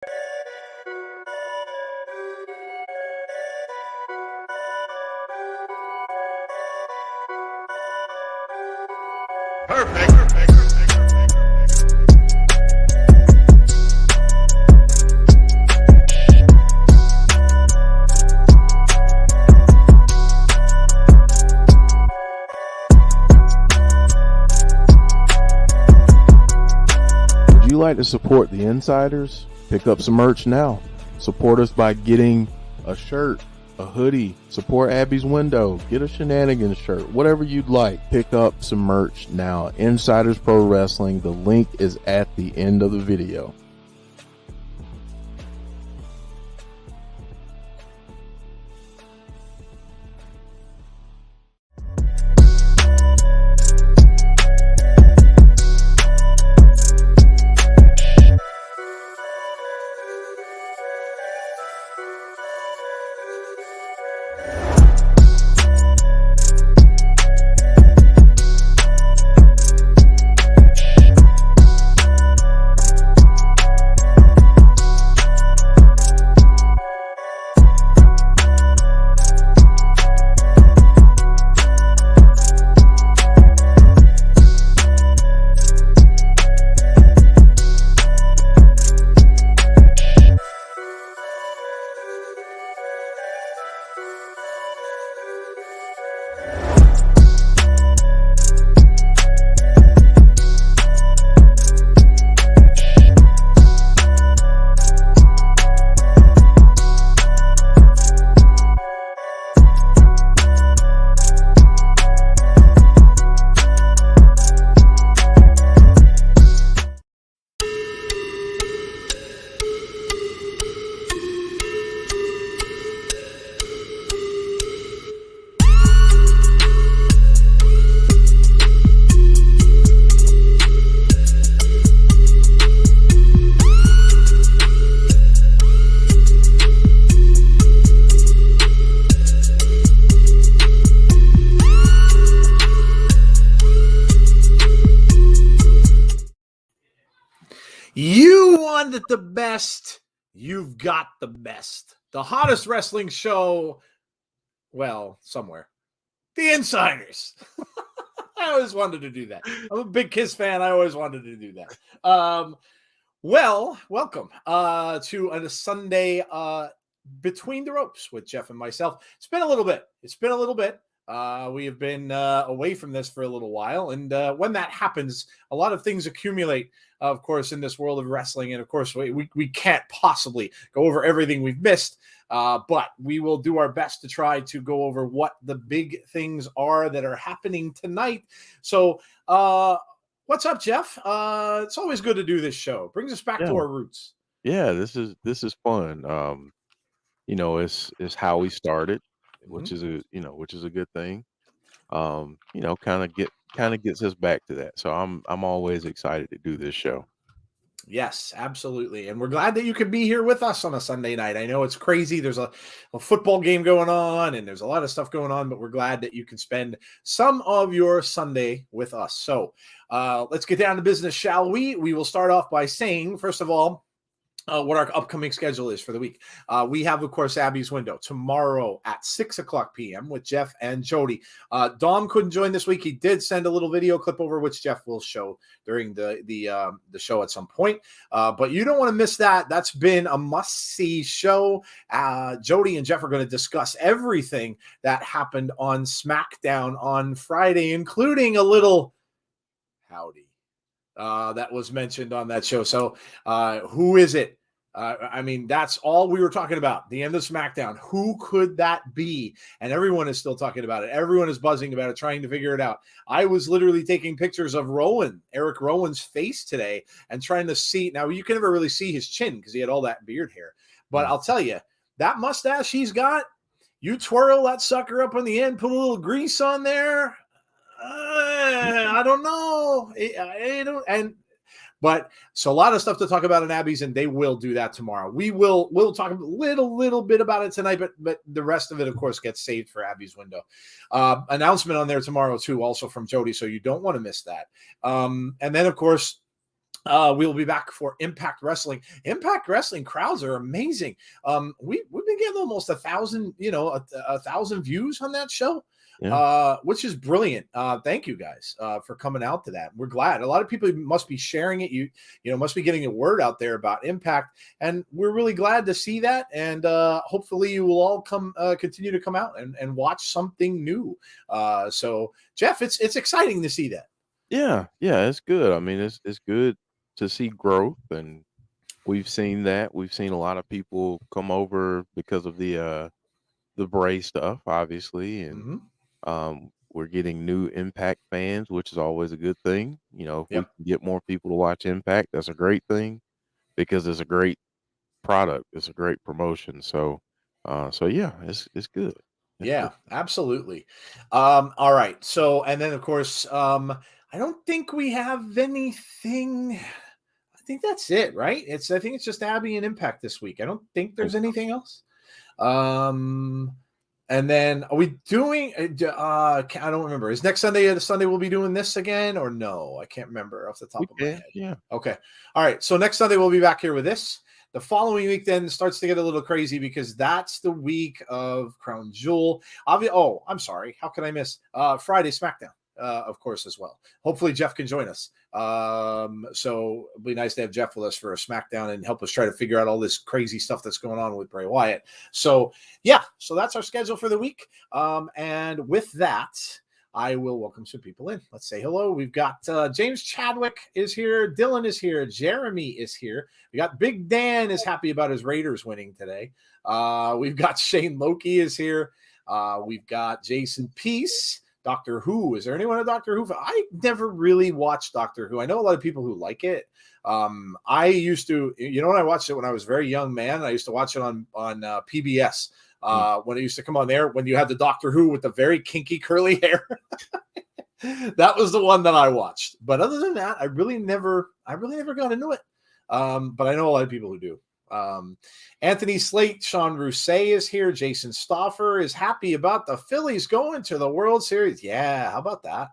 Perfect. Would you like to support the Insiders? Pick up some merch now. Support us by getting a shirt, a hoodie, support Abby's Window, get a Shenanigans shirt, whatever you'd like. Pick up some merch now. Insiders Pro Wrestling. The link is at the end of the video. You wanted the best. You've got the best. The hottest wrestling show, well, somewhere. The Insiders. I always wanted to do that. I'm a big Kiss fan. I always wanted to do that. Well, welcome to a Sunday Between the Ropes with Jeff and myself. It's been a little bit. We have been away from this for a little while. And when that happens, a lot of things accumulate, of course, in this world of wrestling. And of course, we can't possibly go over everything we've missed. But we will do our best to try to go over what the big things are that are happening tonight. So what's up, Jeff? It's always good to do this show. It brings us back to our roots. Yeah, this is fun. It's how we started, which is a good thing. Kind of gets us back to that. So I'm always excited to do this show. Yes, absolutely. And we're glad that you could be here with us on a Sunday night. I know it's crazy. There's a football game going on and there's a lot of stuff going on, but we're glad that you can spend some of your Sunday with us. So let's get down to business, shall we? We will start off by saying, first of all, what our upcoming schedule is for the week. We have, of course, Abby's Window tomorrow at 6:00 p.m. with Jeff and Jody. Dom couldn't join this week. He did send a little video clip over, which Jeff will show during the show at some point. But you don't want to miss that. That's been a must-see show. Jody and Jeff are going to discuss everything that happened on SmackDown on Friday, including a little howdy that was mentioned on that show. So who is it? That's all we were talking about. The end of SmackDown. Who could that be? And everyone is still talking about it. Everyone is buzzing about it, trying to figure it out. I was literally taking pictures of Eric Rowan's face today and trying to see. Now, you can never really see his chin because he had all that beard hair. But I'll tell you, that mustache he's got, you twirl that sucker up on the end, put a little grease on there. I don't know. But so a lot of stuff to talk about in Abby's, and they will do that tomorrow. We'll talk a little bit about it tonight, but the rest of it, of course, gets saved for Abby's Window. Announcement on there tomorrow too, also from Jody, so you don't want to miss that. And then, of course, We'll be back for Impact Wrestling. Impact Wrestling crowds are amazing. We've been getting almost 1,000, a 1,000 views on that show, which is brilliant. Thank you guys for coming out to that. We're glad. A lot of people must be sharing it. You must be getting a word out there about Impact, and we're really glad to see that. And hopefully, you will all continue to come out and watch something new. So, Jeff, it's exciting to see that. Yeah, it's good. I mean, it's good to see growth, and we've seen that. We've seen a lot of people come over because of the Bray stuff, obviously, and Mm-hmm. we're getting new Impact fans, which is always a good thing. If we Yep. can get more people to watch Impact, that's a great thing because it's a great product. It's a great promotion. So yeah, it's good. It's good. Yeah, absolutely. All right. So, and then of course, I don't think we have anything. I think that's it, right? I think it's just Abby and Impact this week. I don't think Think there's anything else. Um, and then are we doing? I don't remember. Is next Sunday the Sunday we'll be doing this again, or no? I can't remember off the we top of my can, head. yeah. Okay. All right. So next Sunday we'll be back here with this. The following week then starts to get a little crazy because that's the week of Crown Jewel. Oh, I'm sorry. How could I miss Friday SmackDown? Of course, as well. Hopefully, Jeff can join us. So it'd be nice to have Jeff with us for a SmackDown and help us try to figure out all this crazy stuff that's going on with Bray Wyatt. So yeah, so that's our schedule for the week. And with that, I will welcome some people in. Let's say hello. We've got James Chadwick is here. Dylan is here. Jeremy is here. We got Big Dan is happy about his Raiders winning today. We've got Shane Loki is here. We've got Jason Peace. Doctor Who. Is there anyone at Doctor Who? I never really watched Doctor Who. I know a lot of people who like it. I used to, when I watched it when I was a very young man, I used to watch it on PBS when it used to come on there, when you had the Doctor Who with the very kinky curly hair. That was the one that I watched. But other than that, I really never got into it. But I know a lot of people who do. Anthony Slate, Sean Rousset is here. Jason Stoffer is happy about the Phillies going to the World Series. Yeah, how about that?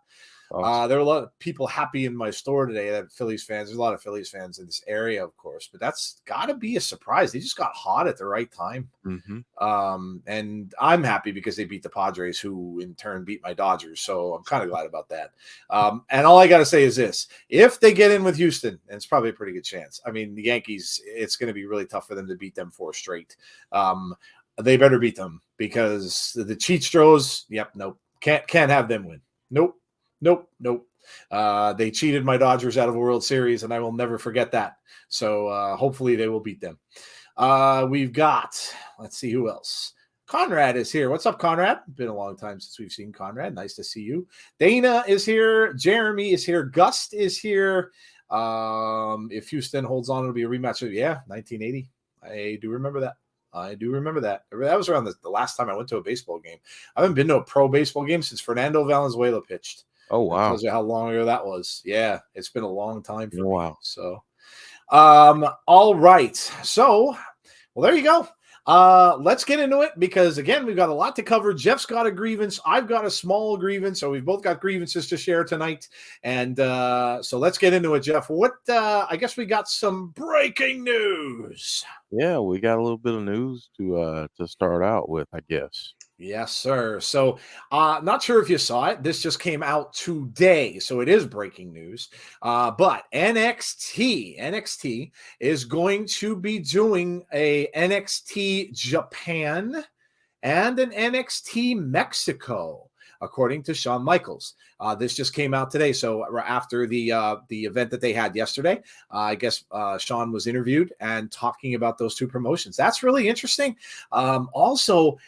Awesome. There were a lot of people happy in my store today that Phillies fans. There's a lot of Phillies fans in this area, of course, but that's got to be a surprise. They just got hot at the right time. Mm-hmm. And I'm happy because they beat the Padres, who in turn beat my Dodgers. So I'm kind of glad about that. And all I got to say is this: if they get in with Houston, and it's probably a pretty good chance. I mean, the Yankees, it's going to be really tough for them to beat them 4 straight. They better beat them because the Cheatstros, nope, can't have them win. Nope. They cheated my Dodgers out of a World Series, and I will never forget that. So hopefully they will beat them. We've got, let's see who else. Conrad is here. What's up, Conrad? Been a long time since we've seen Conrad. Nice to see you. Dana is here. Jeremy is here. Gust is here. If Houston holds on, it'll be a rematch. Yeah, 1980. I do remember that. That was around the last time I went to a baseball game. I haven't been to a pro baseball game since Fernando Valenzuela pitched. Oh, wow. That tells you how long ago that was. Yeah, it's been a long time for me. Wow. So, all right. So, well, there you go. Let's get into it because, again, we've got a lot to cover. Jeff's got a grievance. I've got a small grievance. So we've both got grievances to share tonight. And so let's get into it, Jeff. I guess we got some breaking news. Yeah, we got a little bit of news to start out with, I guess. Yes, sir. So, not sure if you saw it. This just came out today, so it is breaking news. But NXT is going to be doing a NXT Japan and an NXT Mexico, according to Shawn Michaels. This just came out today, so after the event that they had yesterday, I guess Shawn was interviewed and talking about those two promotions. That's really interesting. Also,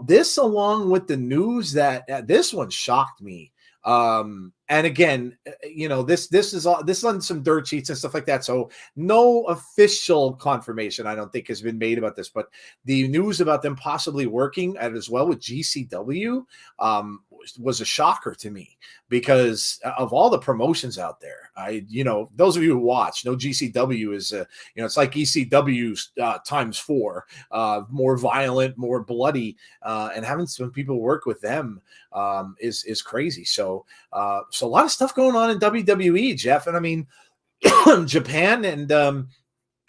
this along with the news that this one shocked me. And again, this is on some dirt sheets and stuff like that. So no official confirmation, I don't think, has been made about this, but the news about them possibly working as well with GCW was a shocker to me because of all the promotions out there. Those of you who watch know GCW is, it's like ECW times 4, more violent, more bloody, and having some people work with them is crazy. So a lot of stuff going on in WWE, Jeff. And I mean, Japan and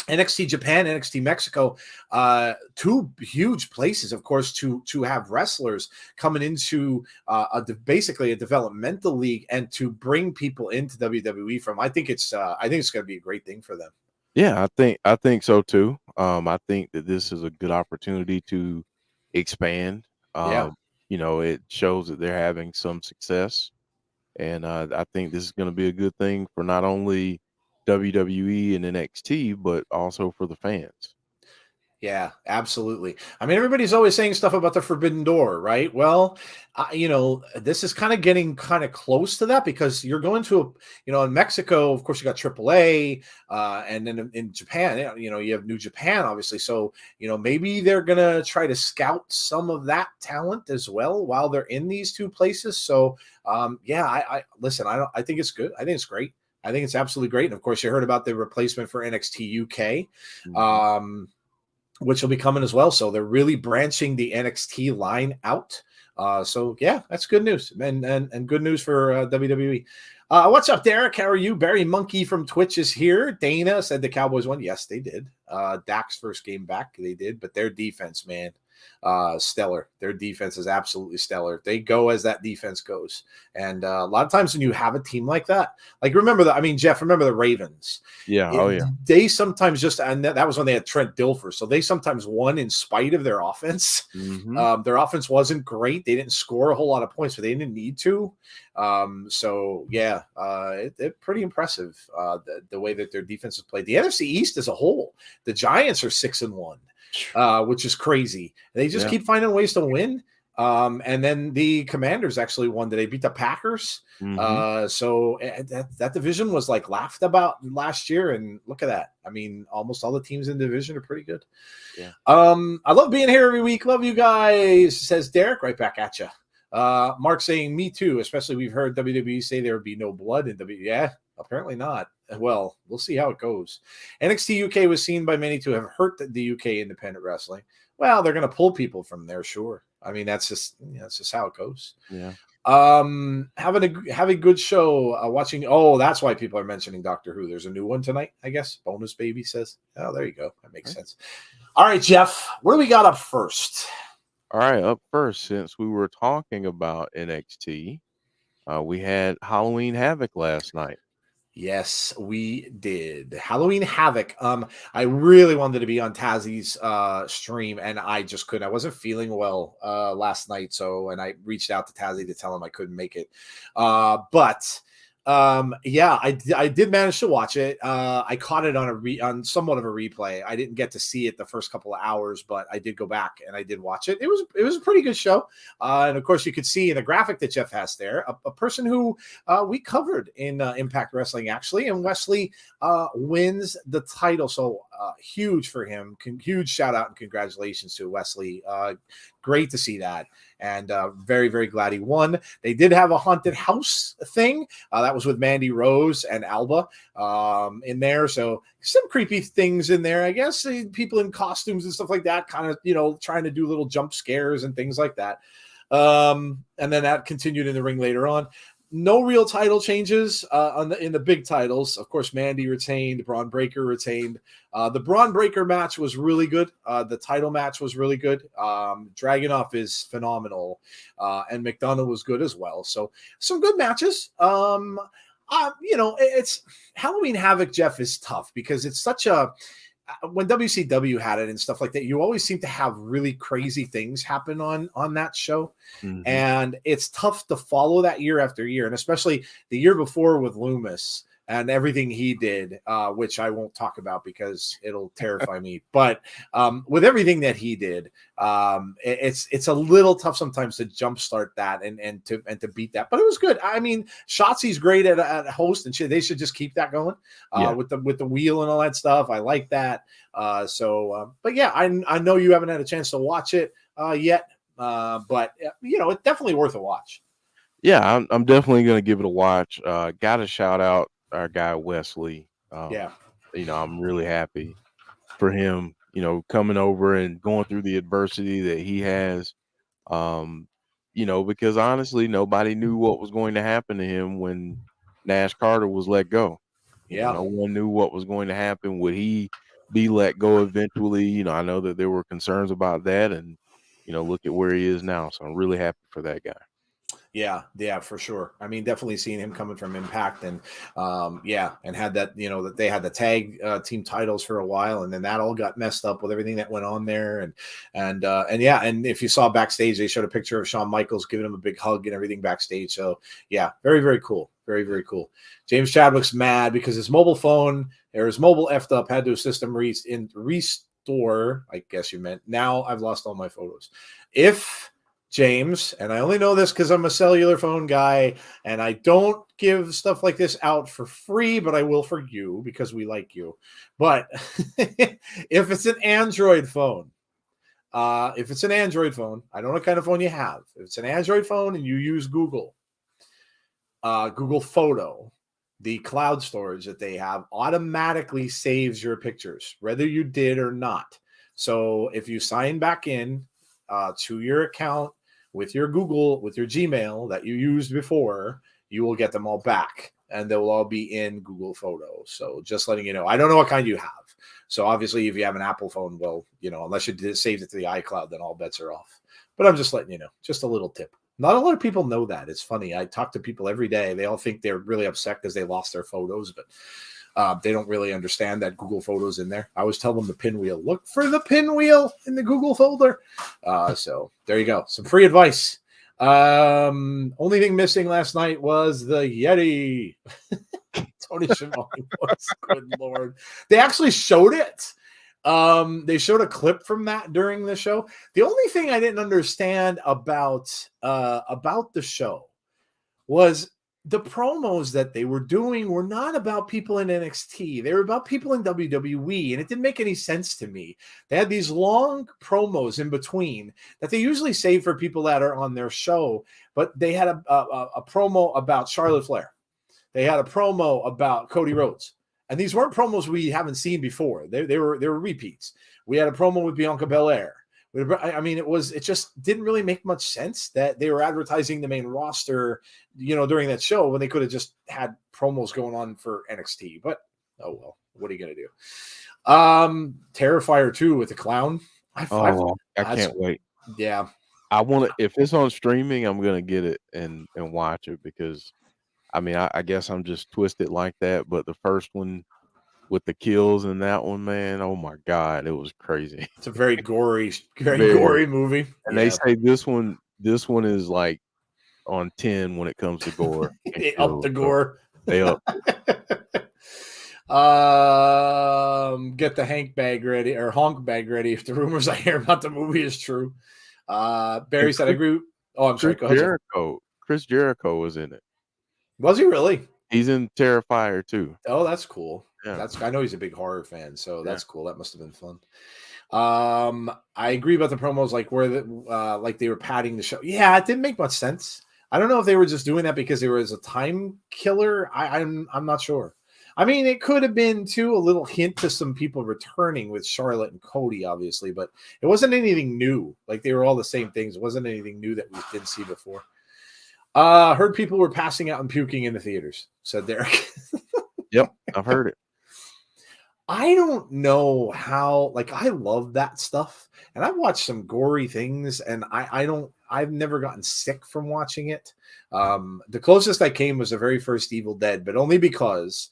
NXT Japan, NXT Mexico, two huge places, of course, to have wrestlers coming into basically a developmental league and to bring people into WWE from. I think it's going to be a great thing for them. Yeah, I think so too. I think that this is a good opportunity to expand. Yeah. It shows that they're having some success, and I think this is going to be a good thing for not only WWE and NXT, but also for the fans. Yeah, absolutely. I mean, everybody's always saying stuff about the forbidden door, right? Well, this is kind of getting kind of close to that because you're going to, in Mexico, of course, you got AAA, and then in Japan, you have New Japan, obviously. So, maybe they're gonna try to scout some of that talent as well while they're in these two places. So, yeah, I listen. I think it's good. I think it's great. I think it's absolutely great. And of course, you heard about the replacement for NXT UK. Mhm. Which will be coming as well. So they're really branching the NXT line out. So yeah, that's good news, and good news for WWE. What's up, Derek? How are you? Barry Monkey from Twitch is here. Dana said the Cowboys won. Yes, they did. Dak's first game back, they did, but their defense, man, stellar. Their defense is absolutely stellar. They go as that defense goes, and a lot of times when you have a team like that, like Jeff, remember the Ravens? Yeah. Oh yeah. They sometimes just, and that was when they had Trent Dilfer, so they sometimes won in spite of their offense. Hmm. Their offense wasn't great. They didn't score a whole lot of points, but they didn't need to. So yeah, it's pretty impressive the way that their defense is played. The NFC East as a whole, the Giants are 6-1, which is crazy. They just Yeah. keep finding ways to win. And then the Commanders actually won today, beat the Packers. Hmm. So that division was like laughed about last year, and look at that. I mean, almost all the teams in the division are pretty good. Yeah. I love being here every week. Love you guys, says Derek. Right back at you. Mark saying, me too, especially we've heard WWE say there would be no blood in WWE. Yeah, apparently not. Well, we'll see how it goes. NXT UK was seen by many to have hurt the UK independent wrestling. Well, they're going to pull people from there, sure. I mean, that's just how it goes. Yeah. Have a good show. Watching. Oh, that's why people are mentioning Doctor Who. There's a new one tonight, I guess. Bonus Baby says. Oh, there you go. That makes sense. All right, Jeff. What do we got up first? All right. Up first, since we were talking about NXT, we had Halloween Havoc last night. Yes, we did. Halloween Havoc. I really wanted to be on Tazzie's stream, and I just couldn't. I wasn't feeling well last night, and I reached out to Tazzie to tell him I couldn't make it. But yeah, I did manage to watch it. I caught it on somewhat of a replay. I didn't get to see it the first couple of hours, but I did go back and I did watch it. It was a pretty good show. And of course, you could see in the graphic that Jeff has there a person who we covered in Impact Wrestling actually, and Wesley wins the title. So huge for him. Huge shout out and congratulations to Wesley. Great to see that, and very, very glad he won. They did have a haunted house thing. That was with Mandy Rose and Alba in there. So some creepy things in there, I guess. People in costumes and stuff like that, kind of, trying to do little jump scares and things like that. And then that continued in the ring later on. No real title changes in the big titles. Of course, Mandy retained, Braun Breaker retained. The Braun Breaker match was really good. The title match was really good. Dragunov is phenomenal, and McDonough was good as well. So some good matches. It's Halloween Havoc, Jeff, is tough because it's such a when WCW had it and stuff like that, you always seem to have really crazy things happen on that show. Mm-hmm. And it's tough to follow that year after year. And especially the year before with Loomis and everything he did, which I won't talk about because it'll terrify me. But with everything that he did, it's a little tough sometimes to jumpstart that and to beat that. But it was good. I mean, Shotzi's great at host, and they should just keep that going with the wheel and all that stuff. I like that. But yeah, I know you haven't had a chance to watch it yet, but it's definitely worth a watch. Yeah, I'm definitely going to give it a watch. Got to shout out our guy Wesley. Yeah. I'm really happy for him, coming over and going through the adversity that he has. Because honestly, nobody knew what was going to happen to him when Nash Carter was let go. Yeah. No one knew what was going to happen. Would he be let go eventually? I know that there were concerns about that, and look at where he is now. So I'm really happy for that guy. Yeah, for sure. I mean, definitely seeing him coming from Impact, and and had that, that they had the tag team titles for a while, and then that all got messed up with everything that went on there, and if you saw backstage, they showed a picture of Shawn Michaels giving him a big hug and everything backstage. So yeah, very, very cool, very, very cool. James Chadwick's mad because his mobile phone or his mobile effed up, had to system restore. I guess you meant. Now I've lost all my photos. If James, and I only know this because I'm a cellular phone guy and I don't give stuff like this out for free, but I will for you because we like you. But if it's an Android phone, I don't know what kind of phone you have. If it's an Android phone and you use Google Photo, the cloud storage that they have automatically saves your pictures, whether you did or not. So if you sign back in to your account with your Gmail that you used before, you will get them all back and they'll all be in Google Photos. So just letting you know. I don't know what kind you have. So obviously if you have an Apple phone, well, unless you saved it to the iCloud, then all bets are off. But I'm just letting you know, just a little tip. Not a lot of people know that. It's funny. I talk to people every day. They all think they're really upset because they lost their photos, but they don't really understand that Google Photos in there. I always tell them the pinwheel. Look for the pinwheel in the Google folder. So there you go. Some free advice. Only thing missing last night was the Yeti. Tony Schiavone was. Good Lord. They actually showed it. They showed a clip from that during the show. The only thing I didn't understand about the show was the promos that they were doing were not about people in NXT. They were about people in WWE, and it didn't make any sense to me. They had these long promos in between that they usually save for people that are on their show, but they had a promo about Charlotte Flair. They had a promo about Cody Rhodes. And these weren't promos we haven't seen before. They were repeats. We had a promo with Bianca Belair. I mean, it just didn't really make much sense that they were advertising the main roster, during that show when they could have just had promos going on for NXT. But oh well, what are you gonna do? Terrifier 2 with the clown. I can't wait. Yeah, I want to. If it's on streaming, I'm gonna get it and watch it because, I mean, I guess I'm just twisted like that. But the first one with the kills in that one, man, oh my God, it was crazy. It's a very gory, gory movie. And they say this one is like on 10 when it comes to gore. They up the gore. They up. Get the honk bag ready if the rumors I hear about the movie is true. Barry said I agree. Oh, I'm sorry. Go ahead. Chris Jericho was in it. Was he really? He's in Terrifier 2. Oh, that's cool. Yeah. I know he's a big horror fan, so that's cool. That must have been fun. I agree about the promos, like where like they were padding the show. Yeah, it didn't make much sense. I don't know if they were just doing that because there was a time killer. I'm not sure. I mean, it could have been too a little hint to some people returning with Charlotte and Cody, obviously, but it wasn't anything new. Like they were all the same things. It wasn't anything new that we didn't see before. Heard people were passing out and puking in the theaters, said Derek. Yep, I've heard it. I don't know how, like, I love that stuff, and I've watched some gory things, and I've never gotten sick from watching it. The closest I came was the very first Evil Dead, but only because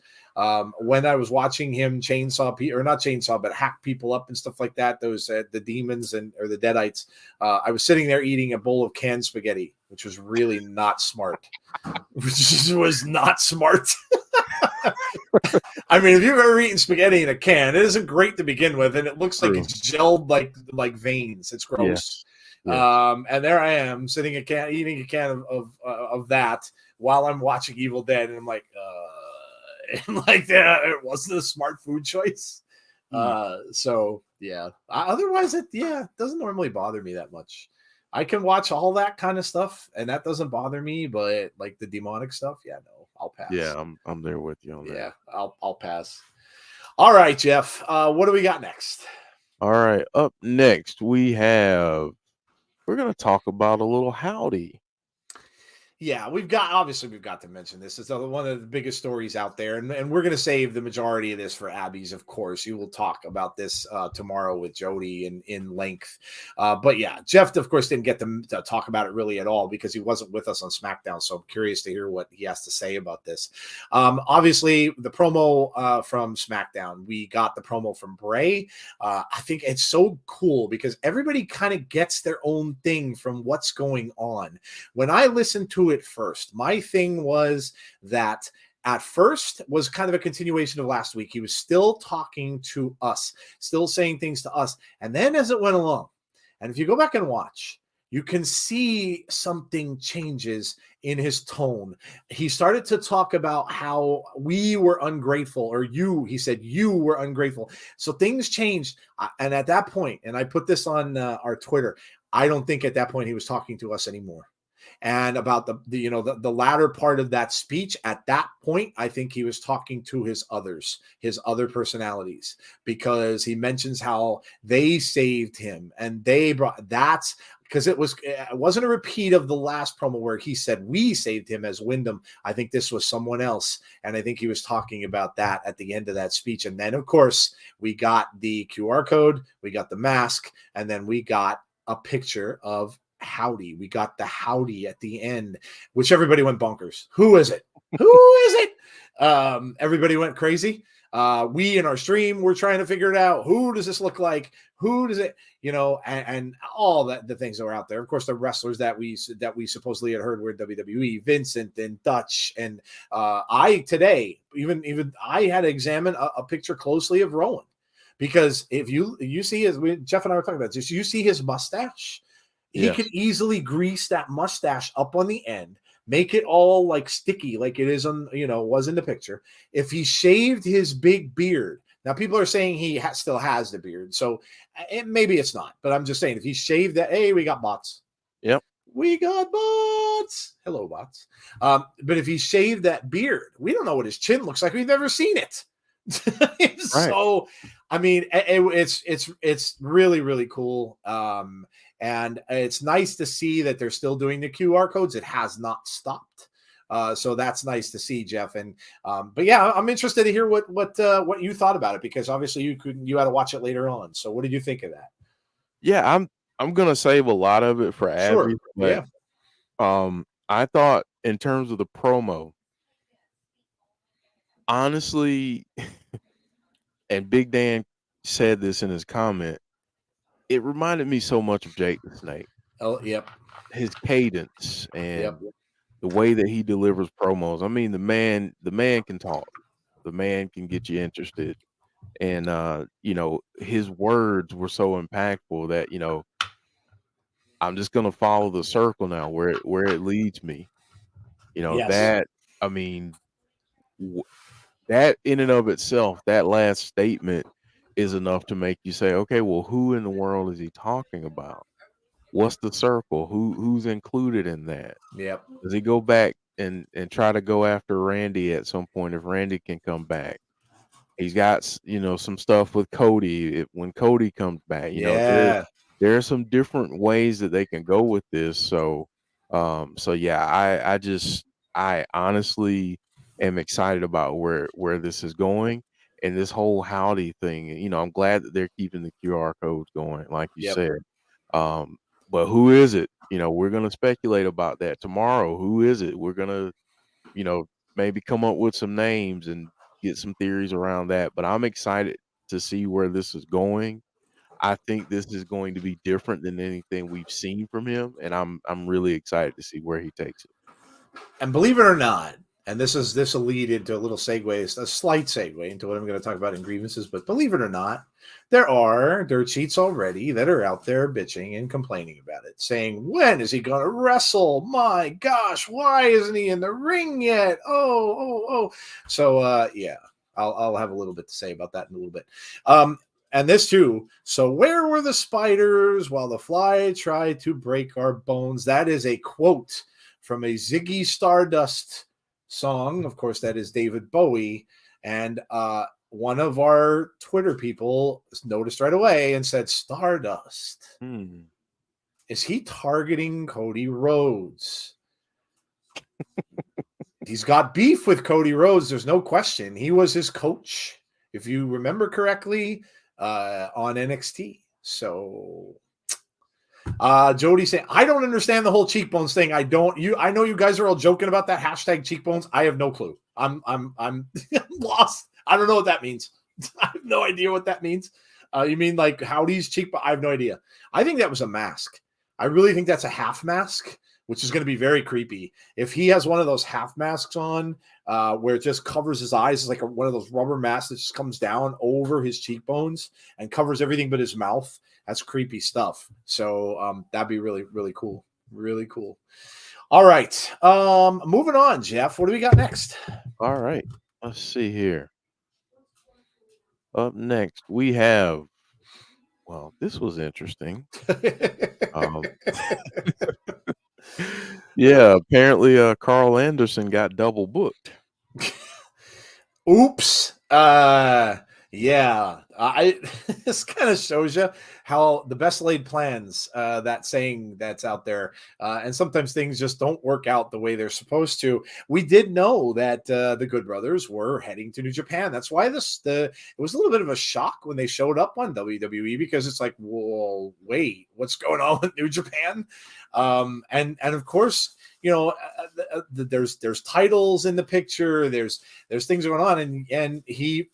when I was watching him hack people up and stuff like that, those the demons or the Deadites, I was sitting there eating a bowl of canned spaghetti, which was really not smart. I mean, if you've ever eaten spaghetti in a can, it isn't great to begin with, and it looks like it's gelled like veins. It's gross. Yeah. And there I am sitting eating a can of that while I'm watching Evil Dead, and I'm like, it wasn't a smart food choice. So yeah. Otherwise, it doesn't normally bother me that much. I can watch all that kind of stuff, and that doesn't bother me. But like the demonic stuff, no, I'll pass. Yeah, I'm there with you on that. Yeah, I'll pass. All right, Jeff. What do we got next? All right, up next we're gonna talk about a little Howdy. Yeah, we've got to mention this. It's one of the biggest stories out there, and we're going to save the majority of this for Abby's. Of course, you will talk about this tomorrow with Jody in length. But yeah, Jeff, of course, didn't get to talk about it really at all because he wasn't with us on SmackDown. So I'm curious to hear what he has to say about this. Obviously, the promo from SmackDown, we got the promo from Bray. I think it's so cool because everybody kind of gets their own thing from what's going on. When I listened to it first, my thing was that at first was kind of a continuation of last week. He was still talking to us, still saying things to us. And then as it went along, and if you go back and watch, you can see something changes in his tone. He started to talk about how we were ungrateful, or he said you were ungrateful. So things changed. And at that point, and I put this on our Twitter, I don't think at that point he was talking to us anymore. And about the latter part of that speech, at that point, I think he was talking to his other personalities, because he mentions how they saved him and they brought that's because it wasn't a repeat of the last promo where he said we saved him as Wyndham. I think this was someone else, and I think he was talking about that at the end of that speech. And then, of course, we got the QR code, we got the mask, and then we got a picture of Howdy. We got the Howdy at the end, which everybody went bonkers. Who is it? Who is it? Everybody went crazy. We in our stream were trying to figure it out. Who does this look like? Who does it, and all that the things that were out there. Of course, the wrestlers that we supposedly had heard were WWE, Vincent and Dutch. And I today, even I had to examine a picture closely of Rowan, because if you see Jeff and I were talking about this, you see his mustache. He could easily grease that mustache up on the end, make it all like sticky, like it is on, was in the picture. If he shaved his big beard, now people are saying he still has the beard, so maybe it's not. But I'm just saying, if he shaved that, hey, we got bots. Yep, we got bots. Hello, bots. But if he shaved that beard, we don't know what his chin looks like. We've never seen it. So, I mean, it's really, really cool. And it's nice to see that they're still doing the QR codes. It has not stopped. So that's nice to see, Jeff. And but yeah, I'm interested to hear what you thought about it, because obviously you had to watch it later on. So what did you think of that? Yeah, I'm gonna save a lot of it for Sure. Abby, but I thought in terms of the promo, honestly, and Big Dan said this in his comment, it reminded me so much of Jake the Snake. Oh, yep. His cadence and the way that he delivers promos. I mean, the man can talk. The man can get you interested. And his words were so impactful that, I'm just gonna follow the circle now where it leads me. That, I mean, that in and of itself, that last statement is enough to make you say, okay, well, who in the world is he talking about? What's the circle? Who's included in that? Yep. Does he go back and try to go after Randy at some point if Randy can come back? He's got some stuff with Cody when Cody comes back. There are some different ways that they can go with this. So yeah, I honestly am excited about where this is going, and this whole Howdy thing. I'm glad that they're keeping the QR codes going, like you said. But who is it? We're gonna speculate about that tomorrow. Who is it? We're gonna, maybe come up with some names and get some theories around that. But I'm excited to see where this is going. I think this is going to be different than anything we've seen from him, and I'm really excited to see where he takes it. And believe it or not, and this will lead into a little segue, a slight segue into what I'm going to talk about in grievances. But believe it or not, there are dirt sheets already that are out there bitching and complaining about it, saying, when is he going to wrestle? My gosh, why isn't he in the ring yet? Oh. So, yeah, I'll have a little bit to say about that in a little bit. And this too. So where were the spiders while the fly tried to break our bones? That is a quote from a Ziggy Stardust song. Of course, that is David Bowie. And one of our Twitter people noticed right away and said, Stardust. Is he targeting Cody Rhodes? He's got beef with Cody Rhodes. There's no question. He was his coach, if you remember correctly, on NXT. So Jody saying, I don't understand the whole cheekbones thing. I know you guys are all joking about that hashtag cheekbones. I have no clue. I'm lost. I don't know what that means. I have no idea what that means. You mean like Howdy's cheekbone? I have no idea. I think that was a mask. I really think that's a half mask, which is going to be very creepy. If he has one of those half masks on, where it just covers his eyes, it's like one of those rubber masks that just comes down over his cheekbones and covers everything but his mouth. That's creepy stuff. So that'd be really, really cool. Really cool. All right. Moving on, Jeff. What do we got next? All right. Let's see here. Up next, we have. Well, this was interesting. Yeah, apparently, Carl Anderson got double booked. Oops. Yeah. This kind of shows you how the best laid plans, that saying that's out there, and sometimes things just don't work out the way they're supposed to. We did know that the Good Brothers were heading to New Japan. That's why it was a little bit of a shock when they showed up on WWE, because it's like, well, wait, what's going on with New Japan? And of course, there's titles in the picture. There's things going on, and he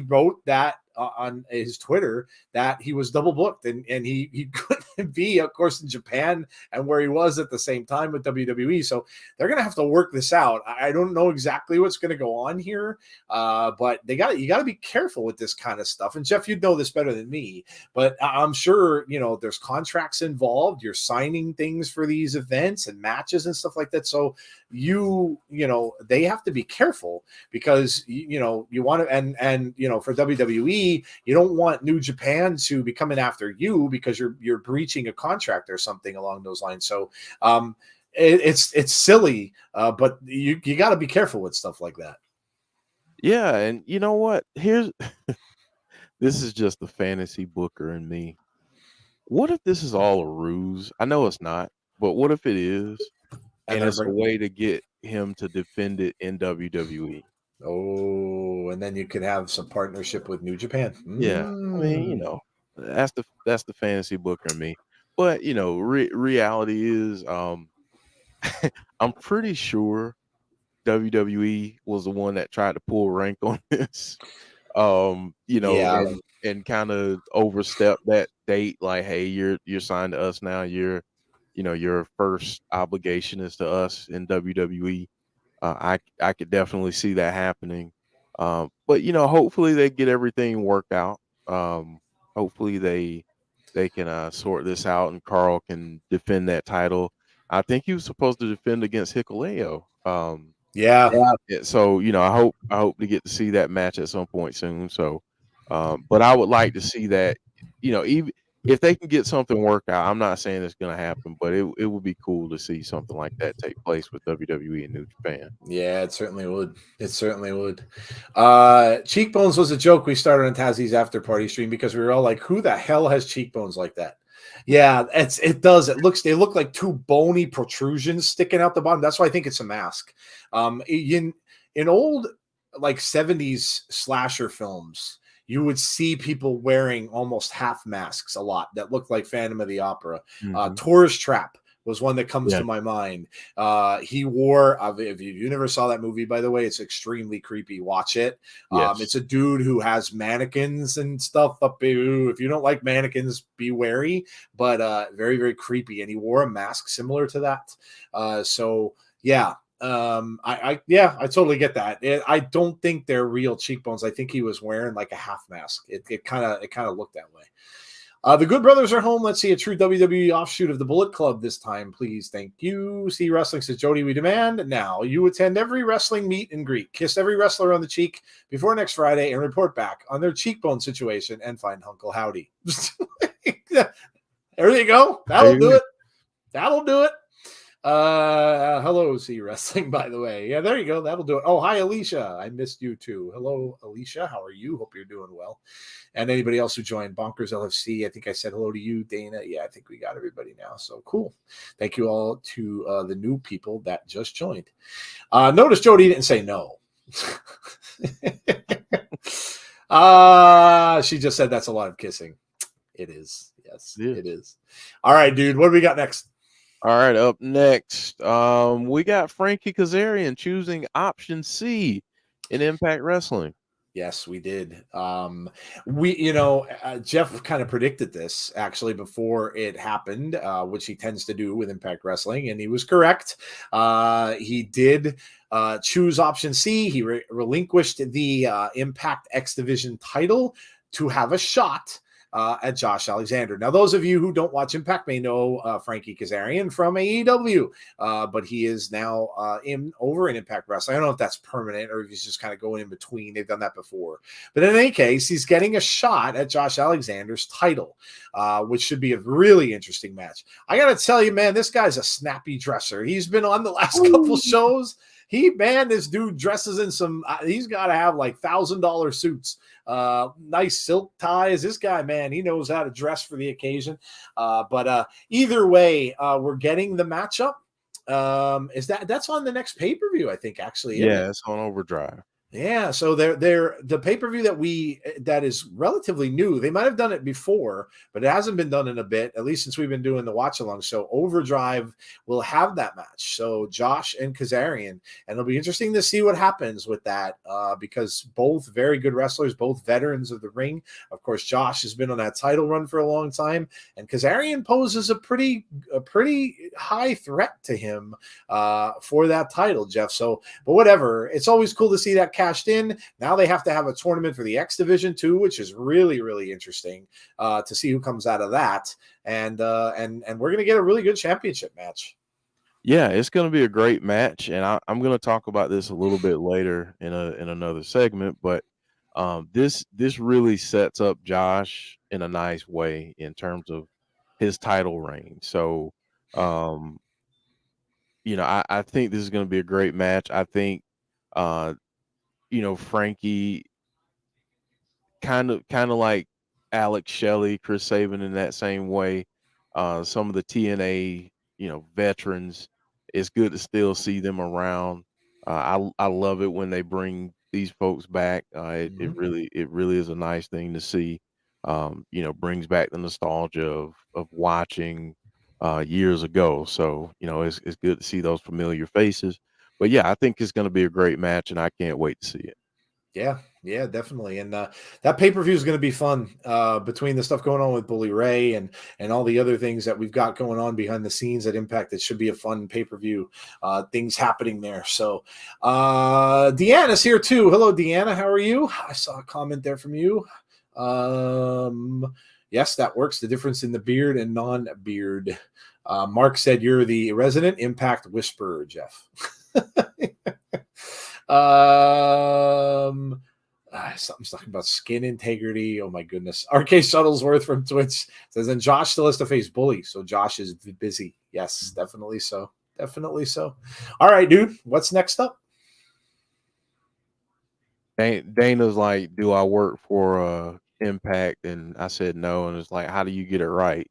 wrote that on his Twitter that he was double booked, and he couldn't be, of course, in Japan and where he was at the same time with WWE. So they're gonna have to work this out. I don't know exactly what's gonna go on here, but you got to be careful with this kind of stuff. And Jeff, you'd know this better than me, but I'm sure there's contracts involved. You're signing things for these events and matches and stuff like that. So they have to be careful, because you want to, and for WWE, you don't want New Japan to be coming after you because you're breaching a contract or something along those lines. So it's silly, but you got to be careful with stuff like that. Yeah, and you know what? Here's this is just the fantasy booker in me. What if this is all a ruse? I know it's not, but what if it is, and it's a way to get him to defend it in WWE? Oh, and then you could have some partnership with New Japan. Yeah, I mean, that's the fantasy booker in me. But reality is, I'm pretty sure WWE was the one that tried to pull rank on this. And kind of overstep that date. Like, hey, you're signed to us now. Your first obligation is to us in WWE. I could definitely see that happening. But hopefully they get everything worked out. Hopefully they can sort this out, and Carl can defend that title. I think he was supposed to defend against Hikuleo. Yeah. So I hope to get to see that match at some point soon. So, but I would like to see that. Even if they can get something worked out, I'm not saying it's going to happen, but it would be cool to see something like that take place with WWE and New Japan. Yeah, it certainly would. It certainly would. Cheekbones was a joke we started on Tazzy's after party stream, because we were all like, "Who the hell has cheekbones like that?" Yeah, it does. They look like two bony protrusions sticking out the bottom. That's why I think it's a mask. In old like 70s slasher films, you would see people wearing almost half masks a lot that looked like Phantom of the Opera. Mm-hmm. Tourist Trap was one that comes to my mind. He wore, if you never saw that movie, by the way, it's extremely creepy. Watch it. Yes. It's a dude who has mannequins and stuff up. If you don't like mannequins, be wary, but very, very creepy. And he wore a mask similar to that. So yeah. I totally get that. I don't think they're real cheekbones. I think he was wearing like a half mask. It kind of looked that way. The Good Brothers are home. Let's see a true WWE offshoot of the Bullet Club this time, please. Thank you. See Wrestling says, Jody, we demand now you attend every wrestling meet and greet, kiss every wrestler on the cheek before next Friday, and report back on their cheekbone situation and find Uncle Howdy. There you go. That'll do it. Hello, C Wrestling, by the way. Yeah, there you go. That'll do it. Oh, hi, Alicia. I missed you too. Hello, Alicia. How are you? Hope you're doing well. And anybody else who joined Bonkers LFC, I think I said hello to you, Dana. Yeah, I think we got everybody now. So cool. Thank you all to the new people that just joined. Notice Jody didn't say no. She just said that's a lot of kissing. It is. Yes, it is. All right, dude. What do we got next? All right, up next, we got Frankie Kazarian choosing option C in Impact Wrestling. Yes, we did. Jeff kind of predicted this actually before it happened, which he tends to do with Impact Wrestling, and he was correct. He did choose option C. He relinquished the Impact X Division title to have a shot at Josh Alexander. Now, those of you who don't watch Impact may know Frankie Kazarian from AEW, but he is now over in Impact Wrestling. I don't know if that's permanent or if he's just kind of going in between. They've done that before. But in any case, he's getting a shot at Josh Alexander's title, which should be a really interesting match. I got to tell you, man, this guy's a snappy dresser. He's been on the last couple shows. This dude dresses in some, he's got to have like $1,000 suits, nice silk ties. This guy, man, he knows how to dress for the occasion. But either way, we're getting the matchup. That's on the next pay-per-view, I think, actually. Yeah, it's on Overdrive. Yeah, so they're the pay-per-view that is relatively new. They might have done it before, but it hasn't been done in a bit, at least since we've been doing the watch along. So Overdrive will have that match. So Josh and Kazarian, and it'll be interesting to see what happens with that, because both very good wrestlers, both veterans of the ring. Of course, Josh has been on that title run for a long time, and Kazarian poses a pretty high threat to him for that title, Jeff. So, but whatever, it's always cool to see that cashed in. Now they have to have a tournament for the X Division too, which is really, really interesting to see who comes out of that. And we're gonna get a really good championship match. Yeah, it's going to be a great match, and I'm going to talk about this a little bit later in another segment. But this really sets up Josh in a nice way in terms of his title reign. So, I think this is going to be a great match. I think, Frankie kind of like Alex Shelley, Chris Sabin in that same way. Some of the TNA, veterans. It's good to still see them around. I love it when they bring these folks back. It really is a nice thing to see. Brings back the nostalgia of watching years ago. So it's good to see those familiar faces. But yeah, I think it's going to be a great match, and I can't wait to see it. Yeah, definitely. And that pay-per-view is going to be fun between the stuff going on with Bully Ray and all the other things that we've got going on behind the scenes at Impact. It should be a fun pay-per-view, things happening there. So Deanna's here too. Hello, Deanna. How are you? I saw a comment there from you. Yes, that works. The difference in the beard and non-beard. Mark said you're the resident Impact whisperer, Jeff. Something's talking about skin integrity. Oh my goodness. RK Shuttlesworth from Twitch says, and Josh still has to face Bully, so Josh is busy. Yes, definitely so. All right, dude, what's next up? Dana's like, do I work for Impact? And I said no, and it's like, how do you get it right?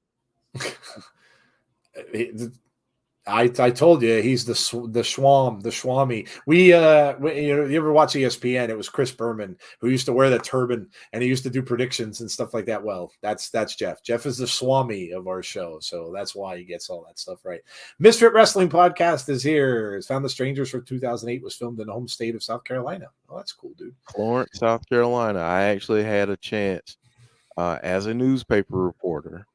I told you he's the Swami. You ever watch ESPN? It was Chris Berman who used to wear the turban and he used to do predictions and stuff like that. Well, that's Jeff. Jeff is the Swami of our show, so that's why he gets all that stuff right. Misfit Wrestling Podcast is here. It's Found the Strangers from 2008. Was filmed in the home state of South Carolina. Oh, that's cool, dude. Florence, South Carolina. I actually had a chance as a newspaper reporter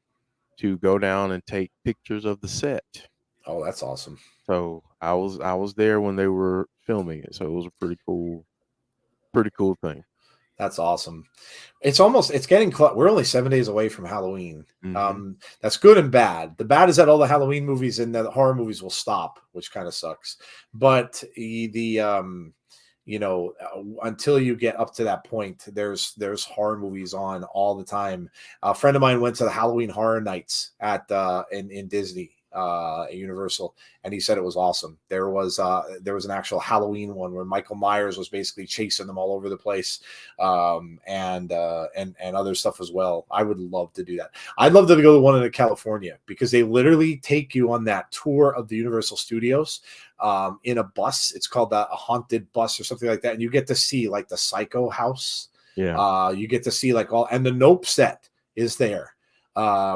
to go down and take pictures of the set. Oh, that's awesome. So I was there when they were filming it. So it was a pretty cool thing. That's awesome. It's getting close. We're only 7 days away from Halloween. Mm-hmm. That's good and bad. The bad is that all the Halloween movies and the horror movies will stop, which kind of sucks. But until you get up to that point, there's horror movies on all the time. A friend of mine went to the Halloween Horror Nights at in Disney at Universal, and he said it was awesome. There was an actual Halloween one where Michael Myers was basically chasing them all over the place, and other stuff as well. I would love to do that. I'd love to go to one in California because they literally take you on that tour of the Universal Studios in a bus. It's called a haunted bus or something like that, and you get to see like the Psycho house. Yeah. You get to see like all, and the Nope set is there,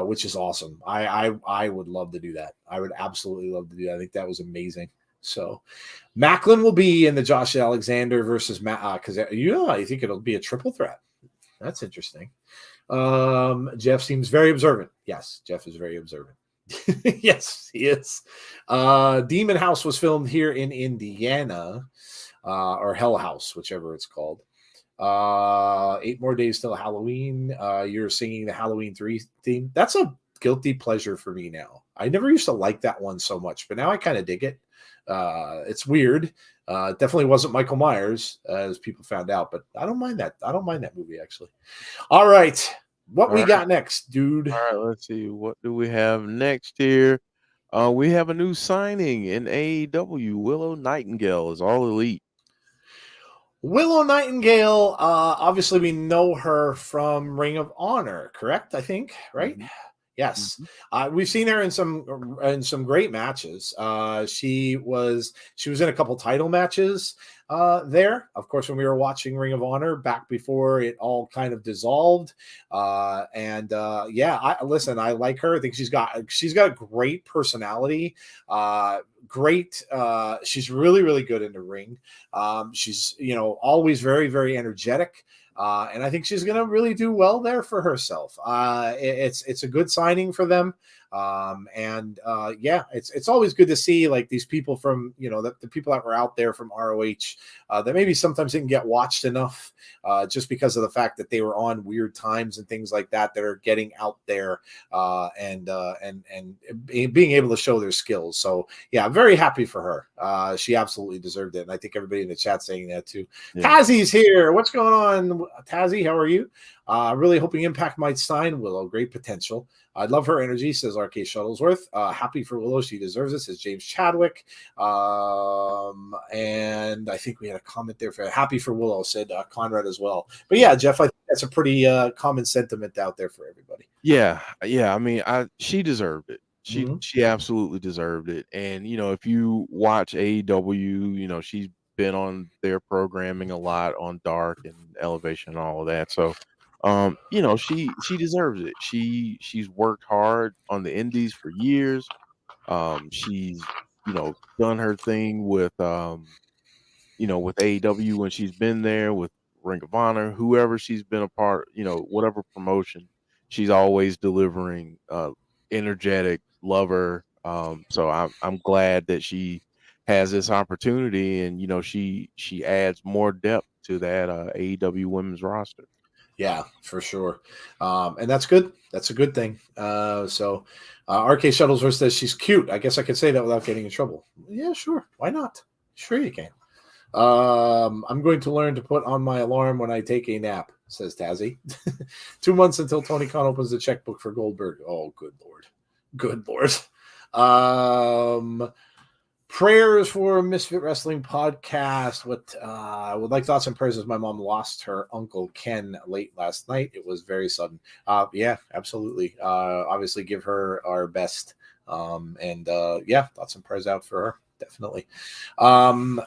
which is awesome. I would love to do that. I would absolutely love to do that. I think that was amazing. So Macklin will be in the Josh Alexander versus Matt, because I think it'll be a triple threat. That's interesting. Jeff seems very observant. Yes, Jeff is very observant. Yes, he is. Demon House was filmed here in Indiana, or Hell House, whichever it's called. 8 more days till Halloween. You're singing the Halloween 3 theme. That's a guilty pleasure for me now. I never used to like that one so much, but now I kind of dig it. It's weird. It definitely wasn't Michael Myers, as people found out, but I don't mind that. I don't mind that movie, actually. All right. What All we right. got next, dude? All right, let's see. What do we have next here? We have a new signing in AEW. Willow Nightingale is All Elite. Willow Nightingale, obviously we know her from Ring of Honor, correct? I think, right? Mhm, Yes, mhm. we've seen her in some great matches. She was in a couple title matches there. Of course, when we were watching Ring of Honor back before it all kind of dissolved. Yeah, I like her. I think she's got a great personality. Great. She's really good in the ring. She's always very very energetic. And I think she's going to really do well there for herself. It's a good signing for them. Yeah, it's always good to see like these people from, the people that were out there from ROH that maybe sometimes didn't get watched enough just because of the fact that they were on weird times and things like that are getting out there and being able to show their skills. So yeah, I'm very happy for her. She absolutely deserved it. And I think everybody in the chat saying that too. Yeah. Tazzy's here. What's going on, Tazzy? How are you? Really hoping Impact might sign Willow. Great potential. I love her energy, says RK Shuttlesworth. Happy for Willow. She deserves it, says James Chadwick. And I think we had a comment there for happy for Willow, said Conrad as well. But yeah, Jeff, I think that's a pretty common sentiment out there for everybody. Yeah. I mean, she deserved it. Mhm. She absolutely deserved it. And if you watch AEW, she's been on their programming a lot on Dark and Elevation and all of that. So, she deserves it. She's worked hard on the indies for years. She's, done her thing with AEW when she's been there, with Ring of Honor, whoever she's been a part, whatever promotion, she's always delivering energetic, lover. So I'm glad that she has this opportunity, and she adds more depth to that AEW women's roster. Yeah, for sure. And that's good. That's a good thing. RK Shuttlesworth says she's cute. I guess I could say that without getting in trouble. Yeah, sure. Why not? Sure you can. I'm going to learn to put on my alarm when I take a nap, says Tazzy. 2 months until Tony Khan opens the checkbook for Goldberg. Oh, good Lord. Good Lord. Prayers for Misfit Wrestling podcast. What I would like thoughts and prayers as my mom lost her uncle Ken late last night. It was very sudden. Yeah, absolutely. Obviously give her our best. Yeah, thoughts and prayers out for her. Definitely. What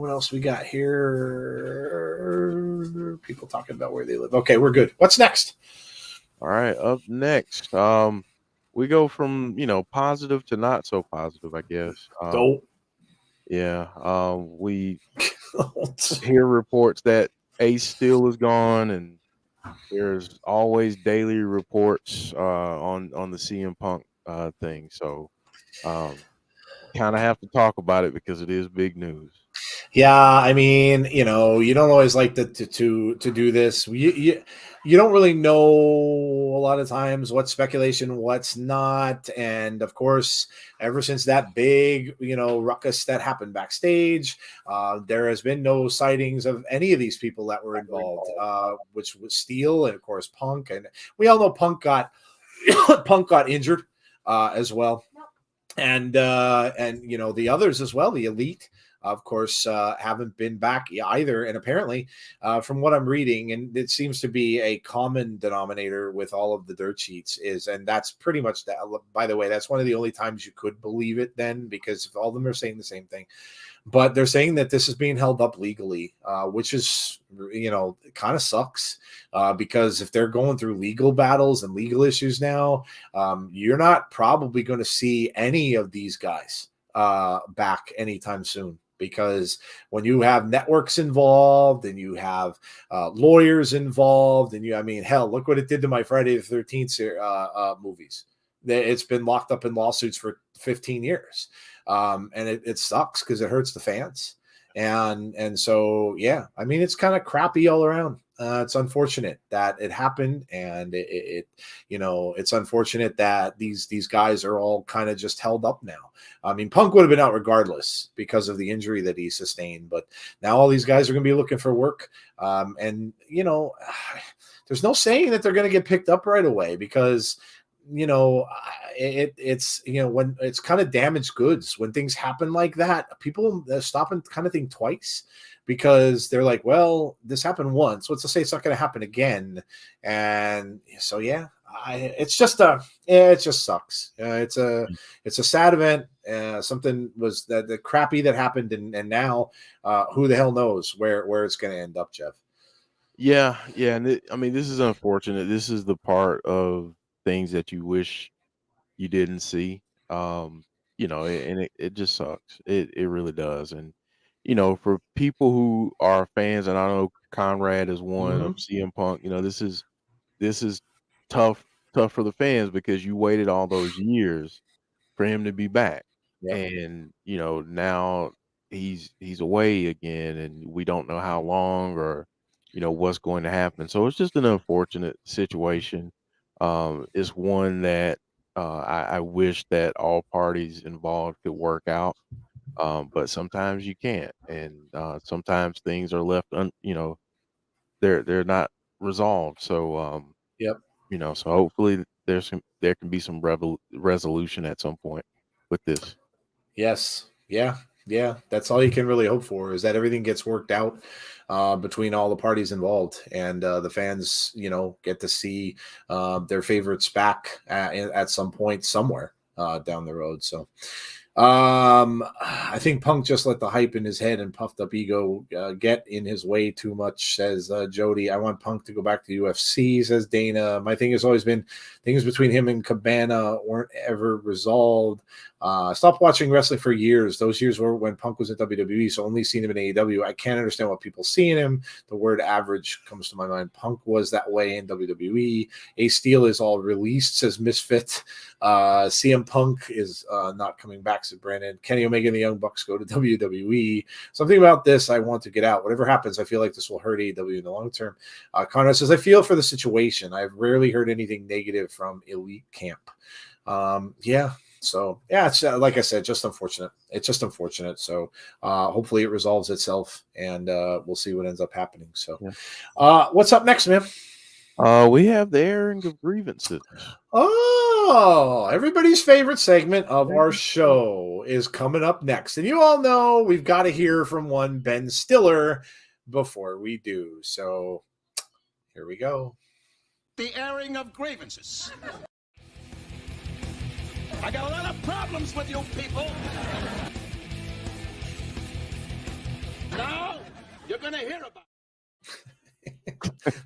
else we got here? People talking about where they live. Okay, we're good. What's next? All right, up next, we go from positive to not so positive, I guess. Yeah, we hear reports that Ace Steel is gone, and there's always daily reports on the CM Punk thing. So, kind of have to talk about it because it is big news. Yeah, I mean, you don't always like to do this. You don't really know a lot of times what's speculation, what's not. And of course, ever since that big, ruckus that happened backstage, there has been no sightings of any of these people that were involved, which was Steele and of course Punk. And we all know Punk got Punk got injured as well, and the others as well, the elite, of course, haven't been back either. And apparently, from what I'm reading, and it seems to be a common denominator with all of the dirt sheets, is, and that's pretty much that. By the way, that's one of the only times you could believe it then, because all of them are saying the same thing. But they're saying that this is being held up legally, which is, kind of sucks, because if they're going through legal battles and legal issues now, you're not probably going to see any of these guys back anytime soon. Because when you have networks involved and you have lawyers involved, and I mean, hell, look what it did to my Friday the 13th movies. It's been locked up in lawsuits for 15 years. And it sucks because it hurts the fans. And so, yeah, I mean, it's kind of crappy all around. It's unfortunate that it happened, and it's unfortunate that these guys are all kind of just held up now. I mean, Punk would have been out regardless because of the injury that he sustained, but now all these guys are going to be looking for work. And there's no saying that they're going to get picked up right away, because it's when it's kind of damaged goods. When things happen like that, people stop and kind of think twice, because they're like, well, this happened once, what's to say it's not going to happen again? And so, yeah, it just sucks. It's a sad event. Something was that the crappy that happened, and now who the hell knows where it's going to end up, Jeff. Yeah, yeah, and I mean, this is unfortunate. This is the part of things that you wish you didn't see. And it just sucks. It really does. And for people who are fans, and I know Conrad is one of Mm-hmm. CM Punk. This is tough, tough for the fans, because you waited all those years for him to be back, Yep. and now he's away again, and we don't know how long, or what's going to happen. So it's just an unfortunate situation. It's one that I wish that all parties involved could work out, but sometimes you can't, and sometimes things are left they're not resolved. So Yep. so hopefully there can be some resolution at some point with this. Yes. Yeah. Yeah. That's all you can really hope for, is that everything gets worked out between all the parties involved, and the fans, get to see their favorites back at some point somewhere down the road. So, I think Punk just let the hype in his head and puffed up ego get in his way too much, says Jody. I want Punk to go back to UFC, says Dana. My thing has always been things between him and Cabana weren't ever resolved. Stopped watching wrestling for years. Those years were when Punk was at WWE, so only seen him in AEW. I can't understand what people see in him. The word average comes to my mind. Punk was that way in WWE. Ace Steel is all released, says Misfit. CM Punk is not coming back, said Brandon. Kenny Omega and the Young Bucks go to WWE. Something about this I want to get out. Whatever happens, I feel like this will hurt AEW in the long term. Conrad says, I feel for the situation. I've rarely heard anything negative from Elite Camp. Yeah. So, yeah, it's like I said, just unfortunate. It's just unfortunate. So hopefully it resolves itself, and we'll see what ends up happening. So what's up next, man? We have the airing of grievances. Oh, everybody's favorite segment of our show is coming up next. And you all know we've got to hear from one Ben Stiller before we do. So here we go. The airing of grievances. I got a lot of problems with you people. Now you're going to hear about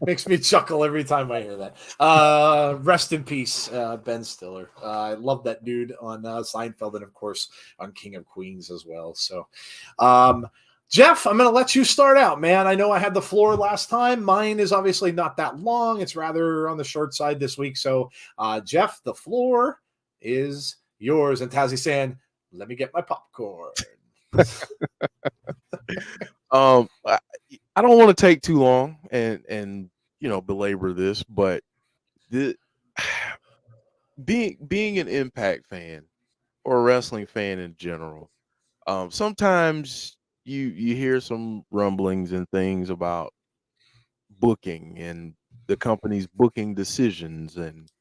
Makes me chuckle every time I hear that. Rest in peace, Ben Stiller. I love that dude on Seinfeld, and of course on King of Queens as well. So, Jeff, I'm going to let you start out, man. I know I had the floor last time. Mine is obviously not that long. It's rather on the short side this week. So, Jeff, the floor is yours. And Tazzy saying, let me get my popcorn. I don't want to take too long and belabor this, but the being an Impact fan or a wrestling fan in general, sometimes you hear some rumblings and things about booking and the company's booking decisions, and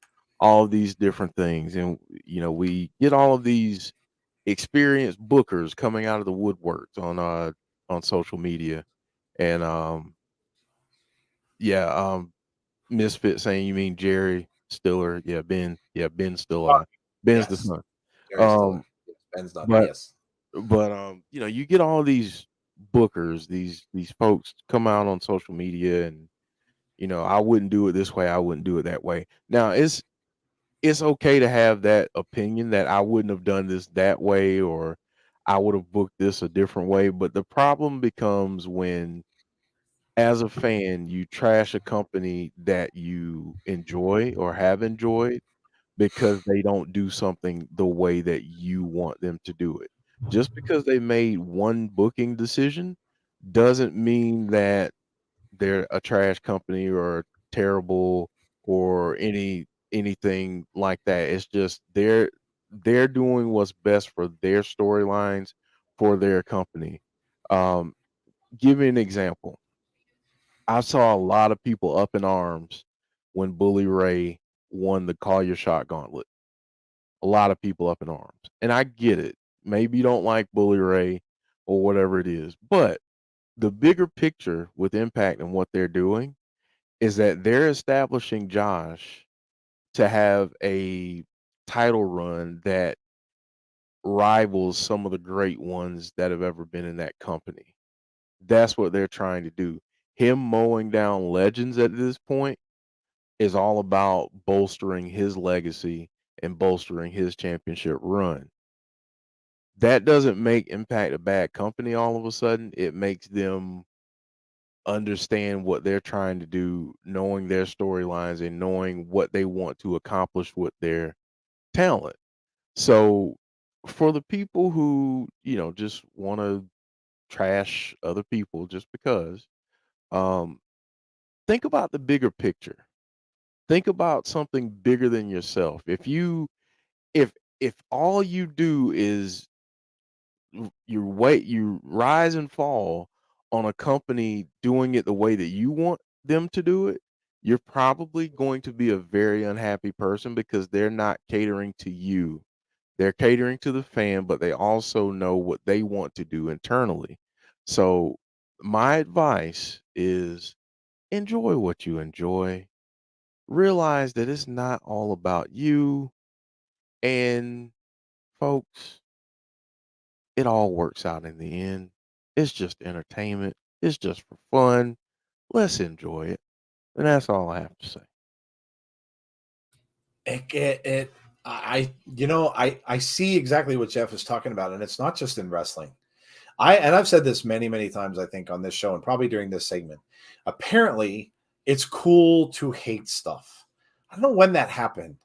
all of these different things, and we get all of these experienced bookers coming out of the woodworks on social media, and yeah, Misfit saying you mean Jerry Stiller. Yeah, Ben's still Oh, Ben's the yes, son. Jerry Stiller. Um, Yes, Ben's not. but Yes. you get all these bookers, these folks come out on social media, and I wouldn't do it this way, I wouldn't do it that way. Now it's okay to have that opinion that I wouldn't have done this that way, or I would have booked this a different way. But the problem becomes when, as a fan, you trash a company that you enjoy or have enjoyed because they don't do something the way that you want them to do it. Just because they made one booking decision doesn't mean that they're a trash company or terrible or anything like that. It's just they're doing what's best for their storylines for their company. Um, Give me an example. I saw a lot of people up in arms when Bully Ray won the Call Your Shot Gauntlet. A lot of people up in arms. And I get it. Maybe you don't like Bully Ray or whatever it is. But the bigger picture with Impact and what they're doing is that they're establishing Josh to have a title run that rivals some of the great ones that have ever been in that company. That's what they're trying to do. Him mowing down legends at this point is all about bolstering his legacy and bolstering his championship run. That doesn't make Impact a bad company all of a sudden. It makes them understand what they're trying to do, knowing their storylines and knowing what they want to accomplish with their talent. So for the people who, just want to trash other people just because, um, think about the bigger picture. Think about something bigger than yourself. If all you do is you rise and fall on a company doing it the way that you want them to do it, you're probably going to be a very unhappy person because they're not catering to you. They're catering to the fan, but they also know what they want to do internally. So my advice is enjoy what you enjoy. Realize that it's not all about you, and folks, it all works out in the end. It's just entertainment. It's just for fun. Let's enjoy it. And that's all I have to say. It I see exactly what Jeff is talking about, and it's not just in wrestling. I've said this many, many times, I think, on this show and probably during this segment. Apparently, it's cool to hate stuff. I don't know when that happened,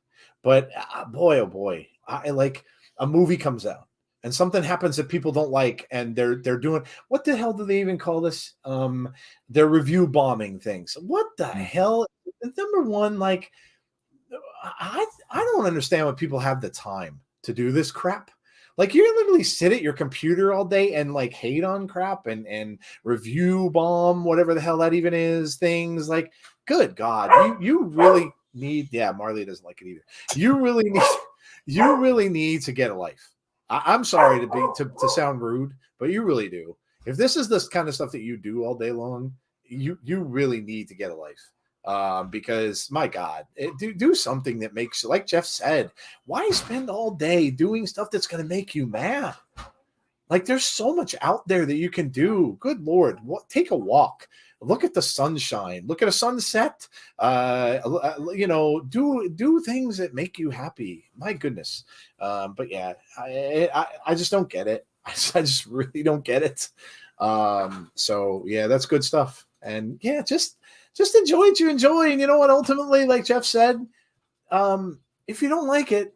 but boy, oh boy, I like a movie comes out and something happens that people don't like, and they're doing what the hell do they even call this? They're review bombing things. What the Mm. hell? Number one, like I don't understand when people have the time to do this crap. Like you literally sit at your computer all day and like hate on crap and review bomb whatever the hell that even is. Things like, good God, you really need. Yeah, Marley doesn't like it either. You really need to get a life. I'm sorry to sound rude, but you really do. If this is this kind of stuff that you do all day long, you really need to get a life. Because my God, do something that makes, like Jeff said, why spend all day doing stuff that's going to make you mad? Like there's so much out there that you can do. Good Lord, take a walk. Look at the sunshine. Look at a sunset. Do things that make you happy. My goodness. But yeah, I just don't get it. I just really don't get it. So yeah, that's good stuff. And yeah, just enjoy what you enjoy. And you know what? Ultimately, like Jeff said, if you don't like it,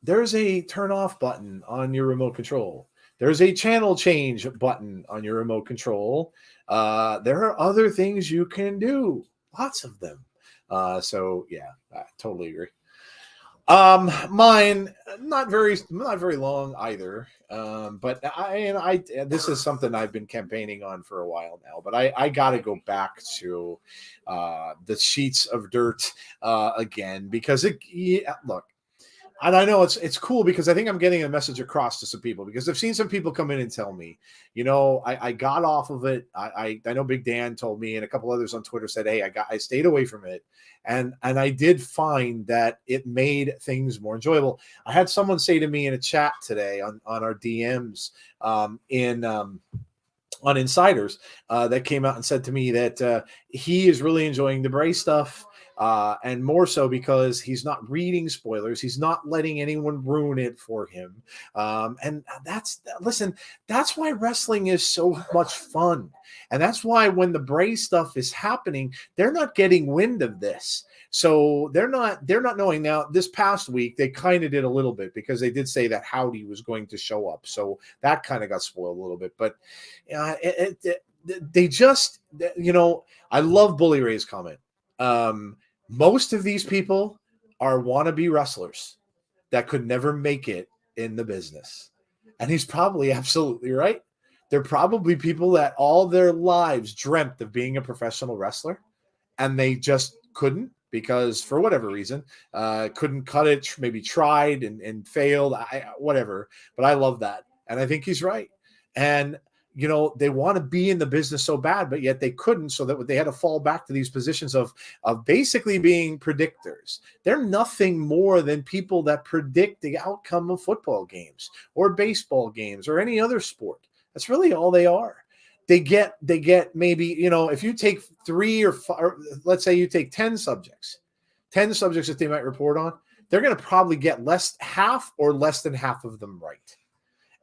there's a turn off button on your remote control. There's a channel change button on your remote control. There are other things you can do, lots of them. So yeah, I totally agree. Mine not very long either. But this is something I've been campaigning on for a while now. But I got to go back to the sheets of dirt again because look. And I know it's cool because I think I'm getting a message across to some people because I've seen some people come in and tell me, I got off of it. I know Big Dan told me and a couple others on Twitter said, hey, I stayed away from it. And I did find that it made things more enjoyable. I had someone say to me in a chat today on our DMs on Insiders that came out and said to me that he is really enjoying the Bray stuff. And more so because he's not reading spoilers. He's not letting anyone ruin it for him. And that's why wrestling is so much fun. And that's why when the Bray stuff is happening, they're not getting wind of this. So they're not knowing. Now, this past week, they kind of did a little bit because they did say that Howdy was going to show up. So that kind of got spoiled a little bit. But they just, I love Bully Ray's comment. Most of these people are wannabe wrestlers that could never make it in the business. And he's probably absolutely right. They're probably people that all their lives dreamt of being a professional wrestler and they just couldn't because for whatever reason, couldn't cut it, maybe tried and failed, whatever. But I love that. And I think he's right. And they want to be in the business so bad, but yet they couldn't, so that they had to fall back to these positions of basically being predictors. They're nothing more than people that predict the outcome of football games or baseball games or any other sport. That's really all they are. They get maybe, if you take 3 or 5, or let's say you take 10 subjects that they might report on, they're going to probably get half or less than half of them right.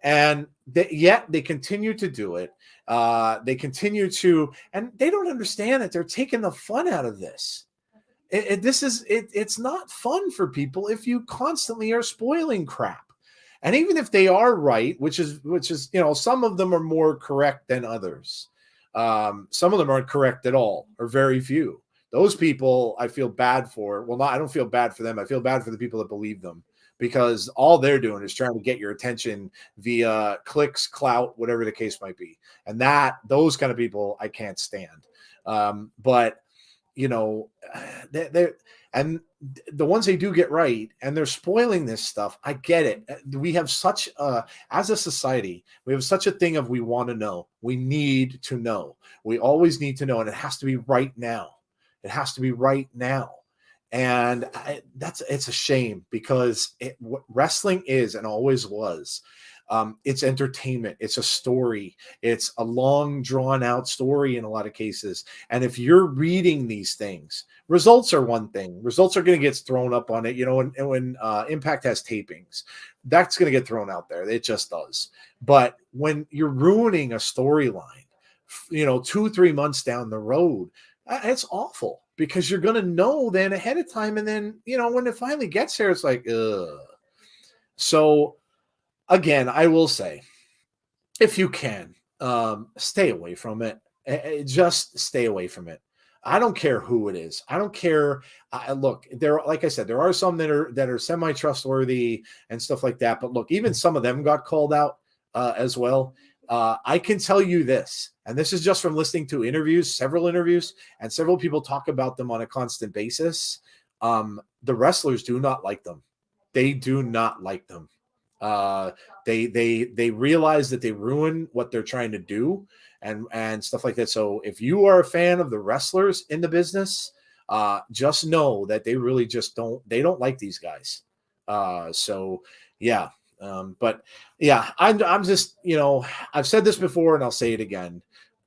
And yet they continue to do it. They continue to, and they don't understand that they're taking the fun out of this. It's not fun for people if you constantly are spoiling crap. And even if they are right, which is some of them are more correct than others. Some of them aren't correct at all, or very few. Those people I feel bad for. Well, I don't feel bad for them. I feel bad for the people that believe them. Because all they're doing is trying to get your attention via clicks, clout, whatever the case might be. And those kind of people I can't stand. But and the ones they do get right, and they're spoiling this stuff. I get it. We have such as a society, we have such a thing of we want to know. We need to know. We always need to know, and it has to be right now. It has to be right now. And it's a shame because what wrestling is and always was, it's entertainment. It's a story. It's a long drawn out story in a lot of cases. And if you're reading these things, results are one thing. Results are going to get thrown up on it. And when Impact has tapings, that's going to get thrown out there. It just does. But when you're ruining a storyline, 2-3 months down the road, it's awful. Because you're going to know then ahead of time. And then, when it finally gets there, it's like, ugh. So, again, I will say, if you can, stay away from it. Just stay away from it. I don't care who it is. I don't care. Look, like I said, there are some that are semi-trustworthy and stuff like that. But look, even some of them got called out as well. I can tell you this, and this is just from listening to several interviews, and several people talk about them on a constant basis. The wrestlers do not like them. They do not like them. They realize that they ruin what they're trying to do and stuff like that. So if you are a fan of the wrestlers in the business, just know that they really just don't like these guys. So yeah. But yeah, I'm just, I've said this before and I'll say it again.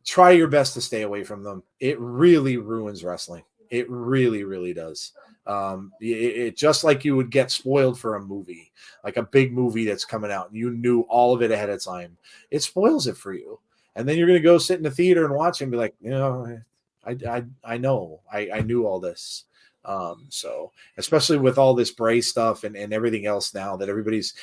Try your best to stay away from them. It really ruins wrestling. It really, really does. It just like you would get spoiled for a movie, like a big movie that's coming out and you knew all of it ahead of time. It spoils it for you. And then you're going to go sit in the theater and watch and be like, I know, I knew all this. So especially with all this Bray stuff and everything else now that everybody's,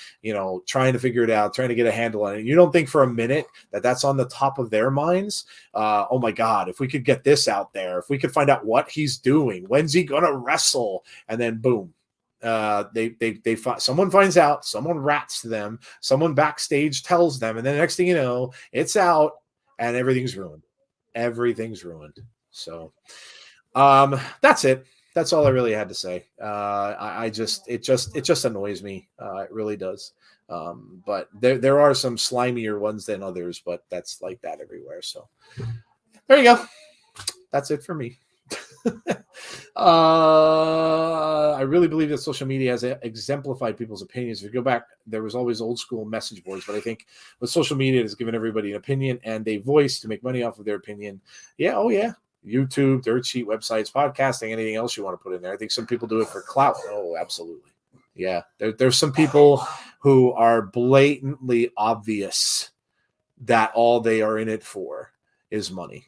trying to figure it out, trying to get a handle on it. You don't think for a minute that that's on the top of their minds. Oh my God, if we could get this out there, if we could find out what he's doing, when's he going to wrestle? And then boom, someone finds out, someone rats to them, someone backstage tells them, and then the next thing you know, it's out and everything's ruined. Everything's ruined. So that's it. That's all I really had to say. It just annoys me. It really does. But there are some slimier ones than others, but that's like that everywhere. So there you go. That's it for me. I really believe that social media has exemplified people's opinions. If you go back, there was always old school message boards, but I think with social media, it has given everybody an opinion and a voice to make money off of their opinion. Yeah, oh yeah. YouTube, dirt sheet websites, podcasting, anything else you want to put in there. I think some people do it for clout. Oh, absolutely. Yeah, there's some people who are blatantly obvious that all they are in it for is money.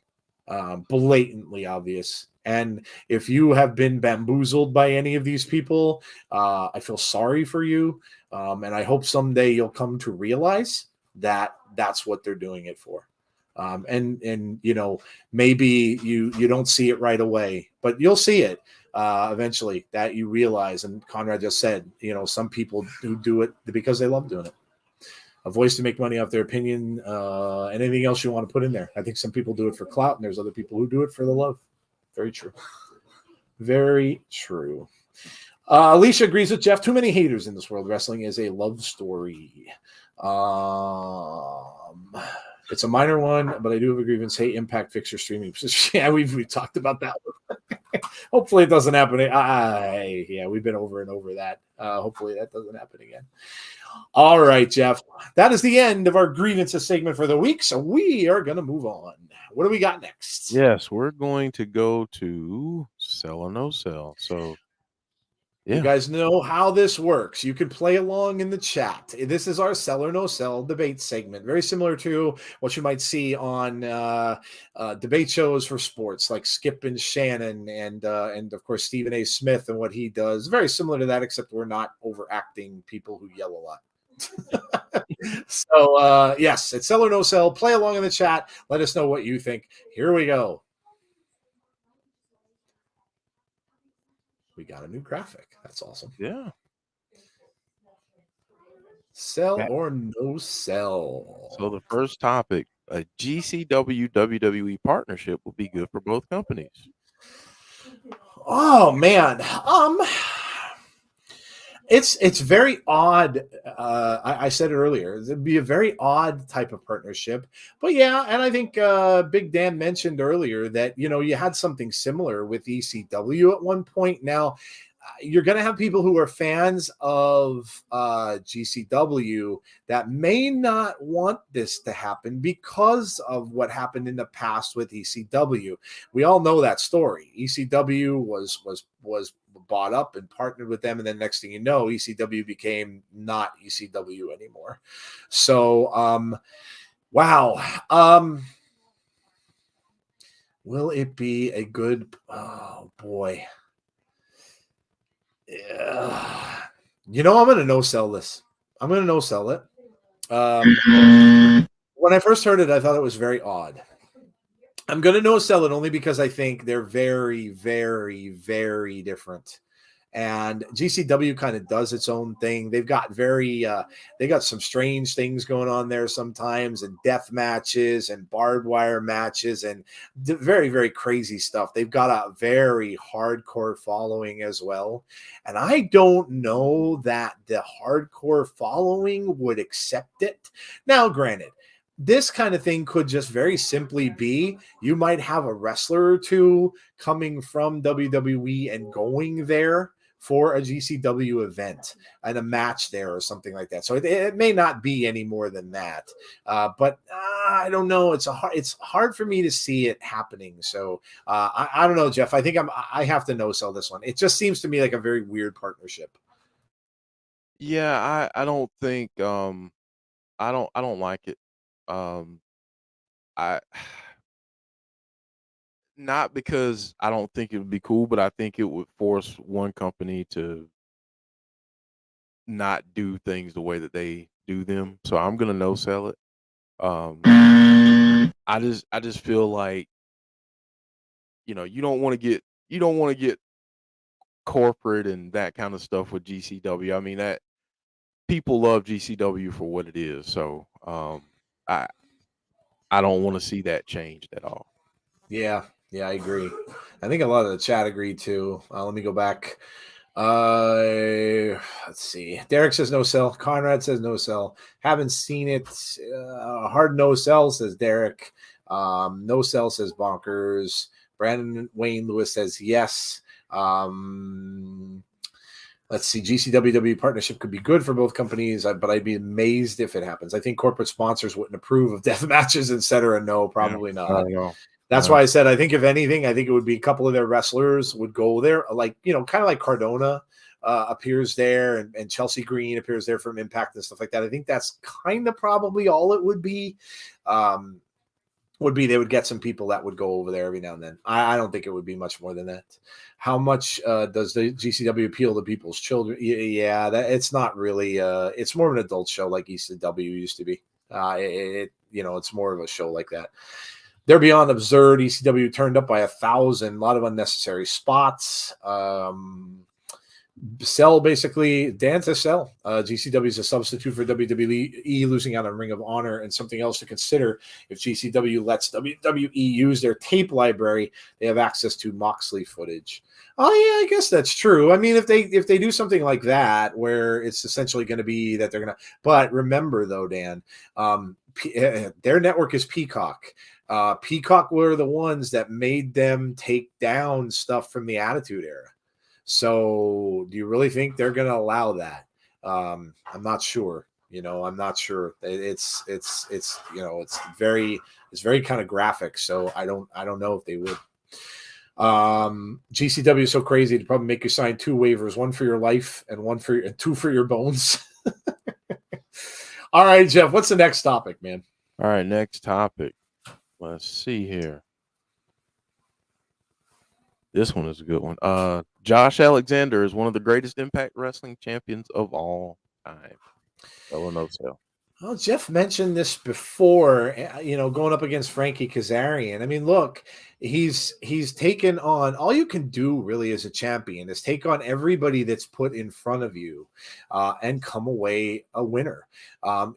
Blatantly obvious. And if you have been bamboozled by any of these people, I feel sorry for you. And I hope someday you'll come to realize that that's what they're doing it for. And you know, maybe you don't see it right away, but you'll see it eventually, that you realize. And Conrad just said, you know, some people who do it because they love doing it. A voice to make money off their opinion, and anything else you want to put in there. I think some people do it for clout, and there's other people who do it for the love. Very true. Very true. Alicia agrees with Jeff. Too many haters in this world. Wrestling is a love story. It's a minor one, but I do have a grievance. Hey, Impact fixture streaming. Yeah, we've talked about that one. Hopefully it doesn't happen. Yeah, we've been over and over that. Hopefully that doesn't happen again. All right, Jeff. That is the end of our grievances segment for the week. So we are going to move on. What do we got next? Yes, we're going to go to sell or no sell. So you guys know how this works. You can play along in the chat. This is our sell or no sell debate segment, very similar to what you might see on debate shows for sports, like Skip and Shannon, and of course Stephen A. Smith and what he does. Very similar to that, except we're not overacting people who yell a lot. So yes, it's sell or no sell. Play along in the chat. Let us know what you think. Here we go. We got a new graphic. That's awesome. Yeah. Sell or no sell. So the first topic, a GCW WWE partnership will be good for both companies. Oh man. It's very odd. I said it earlier. It'd be a very odd type of partnership. But yeah, and I think Big Dan mentioned earlier that, you know, you had something similar with ECW at one point. Now, you're going to have people who are fans of GCW that may not want this to happen because of what happened in the past with ECW. We all know that story. ECW was bought up and partnered with them, and then next thing you know, ECW became not ECW anymore. So, wow. Will it be a good? Oh boy. Yeah. You know, I'm going to no sell this. I'm going to no sell it. When I first heard it, I thought it was very odd. I'm going to no sell it only because I think they're very, very, very different. And GCW kind of does its own thing. They've got they got some strange things going on there sometimes, and death matches and barbed wire matches and very, very crazy stuff. They've got a very hardcore following as well. And I don't know that the hardcore following would accept it. Now, granted, this kind of thing could just very simply be you might have a wrestler or two coming from WWE and going there for a GCW event and a match there or something like that. So it may not be any more than that. But I don't know. It's hard for me to see it happening. So I don't know, Jeff. I think I have to no sell this one. It just seems to me like a very weird partnership. Yeah, I don't think I don't like it. I Not because I don't think it would be cool, but I think it would force one company to not do things the way that they do them. So I'm gonna no sell it. I just feel like, you know, you don't want to get corporate and that kind of stuff with GCW. I mean, that people love GCW for what it is. So I I don't want to see that changed at all. Yeah, I agree. I think a lot of the chat agreed too. Let me go back. Let's see. Derek says no sell. Conrad says no sell. Haven't seen it. Hard no sell, says Derek. No sell, says Bonkers. Brandon Wayne Lewis says yes. Let's see. GCWW partnership could be good for both companies, but I'd be amazed if it happens. I think corporate sponsors wouldn't approve of death matches, etc. No, probably not. Not at all. That's why I said I think if anything, I think it would be a couple of their wrestlers would go there, like kind of like Cardona appears there, and Chelsea Green appears there from Impact and stuff like that. I think that's kind of probably all it would be. They would get some people that would go over there every now and then. I don't think it would be much more than that. How much does the GCW appeal to people's children? Yeah, it's not really. It's more of an adult show like ECW used to be. It's more of a show like that. They're beyond absurd. ECW turned up by 1,000. A lot of unnecessary spots. Sell basically. Dan to sell. GCW is a substitute for WWE, losing out on Ring of Honor, and something else to consider. If GCW lets WWE use their tape library, they have access to Moxley footage. Oh yeah, I guess that's true. I mean, if they do something like that, where it's essentially going to be that they're going to. But remember though, Dan, their network is Peacock. Peacock were the ones that made them take down stuff from the Attitude Era. So do you really think they're going to allow that? I'm not sure. I'm not sure. It's very kind of graphic. So I don't know if they would. GCW is so crazy to probably make you sign 2 waivers, one for your life and 2 for your bones. All right, Jeff, what's the next topic, man? All right, next topic. Let's see here. This one is a good one. Josh Alexander is one of the greatest Impact Wrestling champions of all time. No sell. Well, Jeff mentioned this before, going up against Frankie Kazarian. I mean, look, he's taken on, all you can do really as a champion is take on everybody that's put in front of you and come away a winner.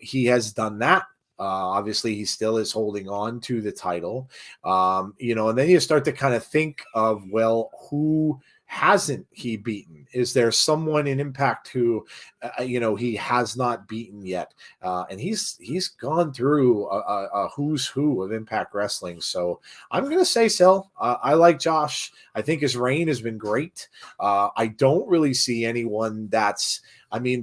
He has done that. Obviously, he still is holding on to the title, and then you start to kind of think of, well, who hasn't he beaten? Is there someone in Impact who, he has not beaten yet? And he's gone through a who's who of Impact Wrestling. So I'm going to say sell. I like Josh. I think his reign has been great. I don't really see anyone that's,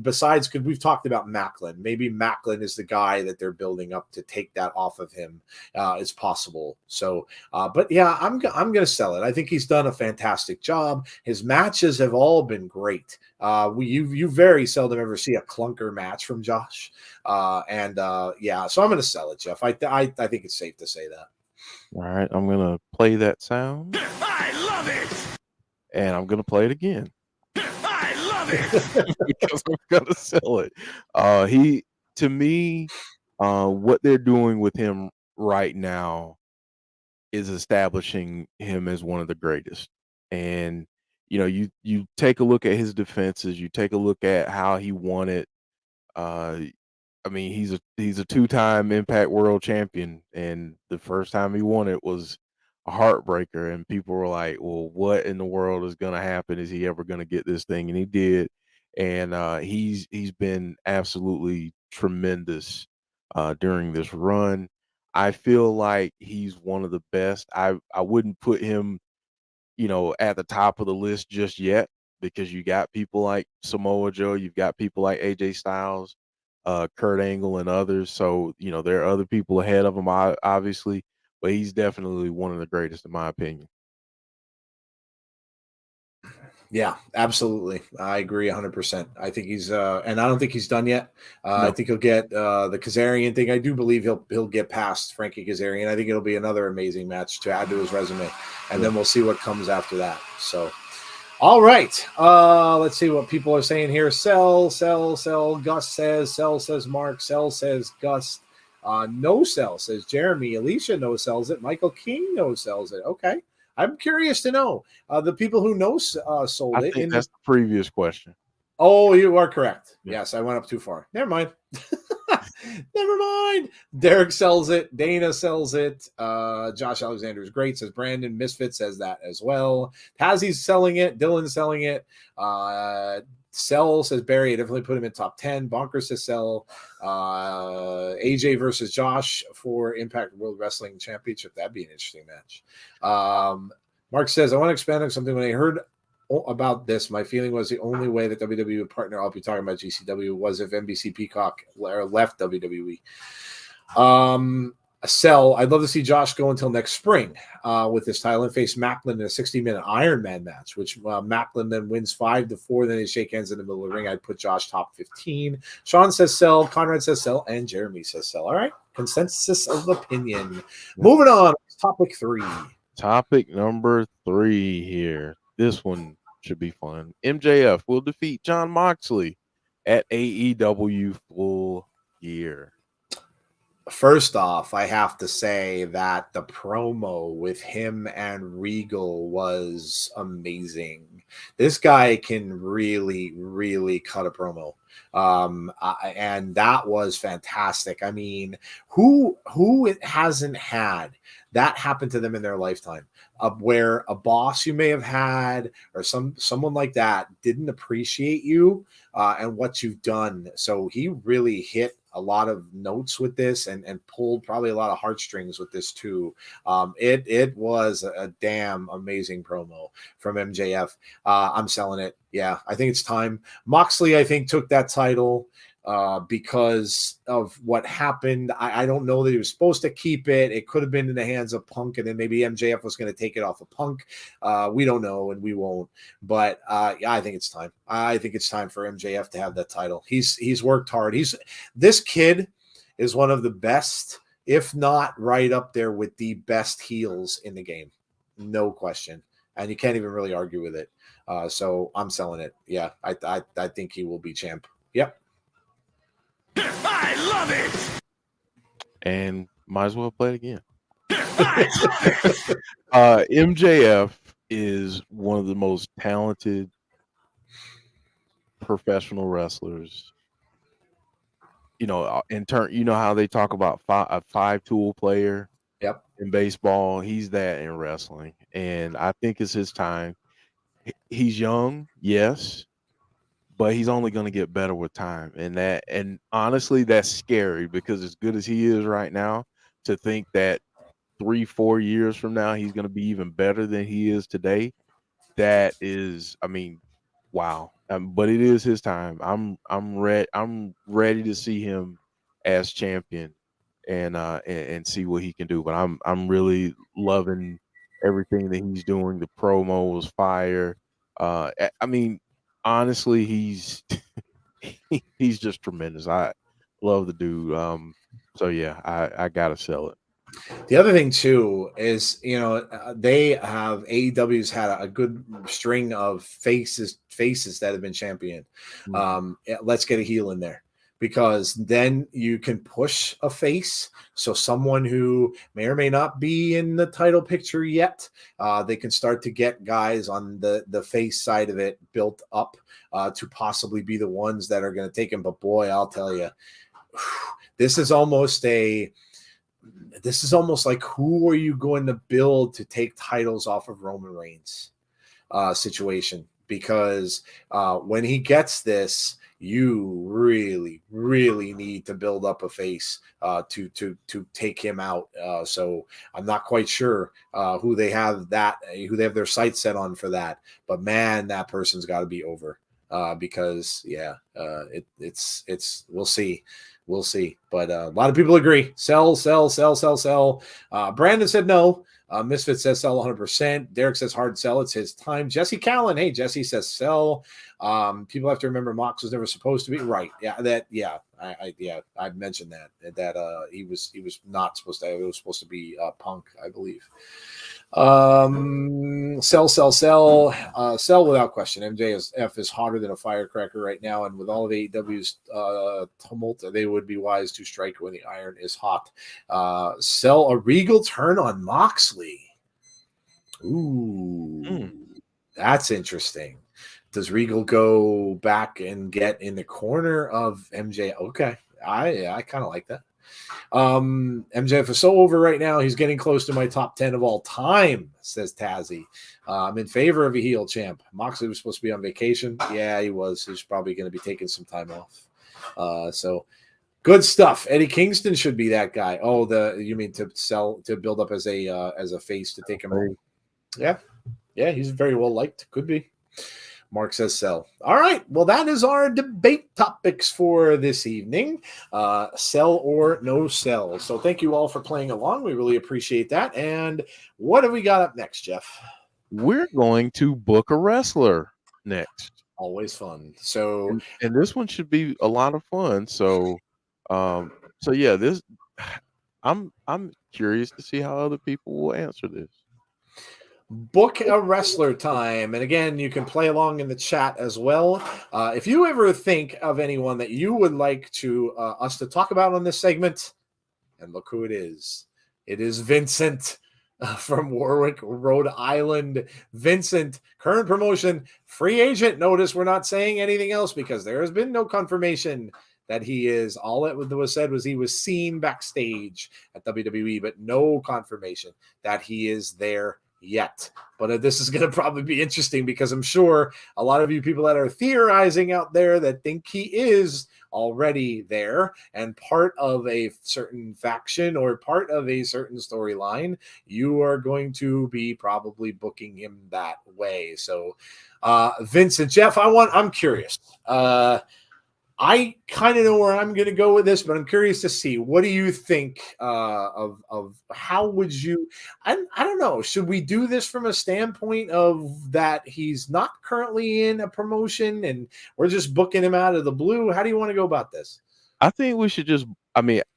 besides, because we've talked about Macklin. Maybe Macklin is the guy that they're building up to take that off of him. It's possible. So, but yeah, I'm going to sell it. I think he's done a fantastic job. His matches have all been great. You very seldom ever see a clunker match from Josh. So I'm going to sell it, Jeff. I think it's safe to say that. All right, I'm going to play that sound. I love it! And I'm going to play it again. Because I'm gonna sell it. To me, what they're doing with him right now is establishing him as one of the greatest. And you take a look at his defenses, you take a look at how he won it. He's a 2-time Impact World Champion, and the first time he won it was a heartbreaker, and people were like, well, what in the world is going to happen? Is he ever going to get this thing? And he did. And he's been absolutely tremendous during this run. I feel like he's one of the best. I wouldn't put him, at the top of the list just yet, because you got people like Samoa Joe, you've got people like AJ Styles, Kurt Angle, and others. So, there are other people ahead of him, obviously. But he's definitely one of the greatest, in my opinion. Yeah, absolutely. I agree 100%. I think he's, and I don't think he's done yet. No. I think he'll get the Kazarian thing. I do believe he'll get past Frankie Kazarian. I think it'll be another amazing match to add to his resume, and then we'll see what comes after that. So, all right. Let's see what people are saying here. Sell. Gus says, sell, says Mark. Sell, says Gus. No sell, says Jeremy. Alicia no sells it. Michael King no sells it. Okay. I'm curious to know. The people who know sold I it. think that's the previous question. Oh, you are correct. Yeah. Yes, I went up too far. Never mind. Never mind. Derek sells it. Dana sells it. Josh Alexander is great, says Brandon. Misfit says that as well. Tazzy's selling it. Dylan's selling it. Sell, says Barry. I definitely put him in top 10. Bonker says sell. AJ versus Josh for Impact World Wrestling Championship. That'd be an interesting match. Mark says, I want to expand on something. When I heard about this, my feeling was the only way that WWE would partner, I'll be talking about GCW, was if NBC Peacock left WWE. Sell, I'd love to see Josh go until next spring with this title and face Macklin in a 60-minute Iron Man match, which Macklin then wins 5-4. Then they shake hands in the middle of the ring. I'd put Josh top 15. Sean says sell. Conrad says sell. And Jeremy says sell. All right. Consensus of opinion. Moving on. Topic 3. Topic number 3 here. This one should be fun. MJF will defeat Jon Moxley at AEW Full Gear. First off, I have to say that the promo with him and Regal was amazing. This guy can really, really cut a promo. And that was fantastic. I mean, who hasn't had that happen to them in their lifetime, where a boss you may have had or someone like that didn't appreciate you and what you've done. So he really hit a lot of notes with this and pulled probably a lot of heartstrings with this too. It was a damn amazing promo from MJF. I'm selling it. Yeah, I think it's time. Moxley, I think, took that title because of what happened. I don't know that he was supposed to keep it. It could have been in the hands of Punk, and then maybe MJF was going to take it off of Punk. We don't know, and we won't. But yeah, I think it's time. I think it's time for MJF to have that title. He's worked hard. This kid is one of the best, if not right up there with the best heels in the game. No question. And you can't even really argue with it. So I'm selling it. Yeah, I think he will be champ. Yep. I love it. And might as well play it again. MJF is one of the most talented professional wrestlers. You know, in turn, you know how they talk about a 5-tool player. Yep. In baseball, he's that in wrestling, and I think it's his time. He's young, yes, but he's only going to get better with time, and honestly, that's scary because as good as he is right now, to think that 3-4 years from now he's going to be even better than he is today, that is, I mean, wow. But it is his time. I'm ready to see him as champion and see what he can do. But I'm really loving everything that he's doing. The promo was fire. I mean, honestly, he's he's just tremendous. I love the dude. So yeah, I gotta sell it. The other thing too is, they have AEW's had a good string of faces that have been championed. Let's get a heel in there, because then you can push a face. So someone who may or may not be in the title picture yet, they can start to get guys on the face side of it built up to possibly be the ones that are going to take him. But boy, I'll tell you, this is almost like, who are you going to build to take titles off of Roman Reigns situation? Because when he gets this, you really, really need to build up a face to take him out. So I'm not quite sure who they have their sights set on for that. But man, that person's got to be over because it's we'll see. We'll see. But a lot of people agree. Sell. Brandon said no. Misfit says sell 100%. Derek says hard sell. It's his time. Jesse Callan. Hey, Jesse says sell. People have to remember Mox was never supposed to be right. I mentioned that he was not supposed to. It was supposed to be Punk, I believe. Sell without question. MJF is hotter than a firecracker right now, and with all of AEW's tumult, they would be wise to strike when the iron is hot. Sell a Regal turn on Moxley. Ooh, that's interesting. Does Regal go back and get in the corner of MJ? Okay, I kind of like that. MJF is so over right now. He's getting close to my top 10 of all time, says Tazzy. I'm in favor of a heel champ. Moxley was supposed to be on vacation. Yeah, he was. He's probably going to be taking some time off. So good stuff. Eddie Kingston should be that guy. Oh, you mean to build up as a face to take him home? Yeah, he's very well liked. Could be. Mark says sell. All right. Well, that is our debate topics for this evening. Sell or no sell. So thank you all for playing along. We really appreciate that. And what have we got up next, Jeff? We're going to book a wrestler next. Always fun. So and this one should be a lot of fun. So yeah, this I'm curious to see how other people will answer this. Book a wrestler time. And again, you can play along in the chat as well. If you ever think of anyone that you would like to us to talk about on this segment, and look who it is. It is Vincent from Warwick, Rhode Island. Vincent, current promotion, free agent. Notice we're not saying anything else because there has been no confirmation that he is. All that was said was he was seen backstage at WWE, but no confirmation that he is there yet. But this is going to probably be interesting because I'm sure a lot of you people that are theorizing out there that think he is already there and part of a certain faction or part of a certain storyline, you are going to be probably booking him that way. So Vincent, Jeff, I'm curious. I kind of know where I'm going to go with this, but I'm curious to see, what do you think of how would you, I don't know, should we do this from a standpoint of that he's not currently in a promotion and we're just booking him out of the blue? How do you want to go about this? I think we should just,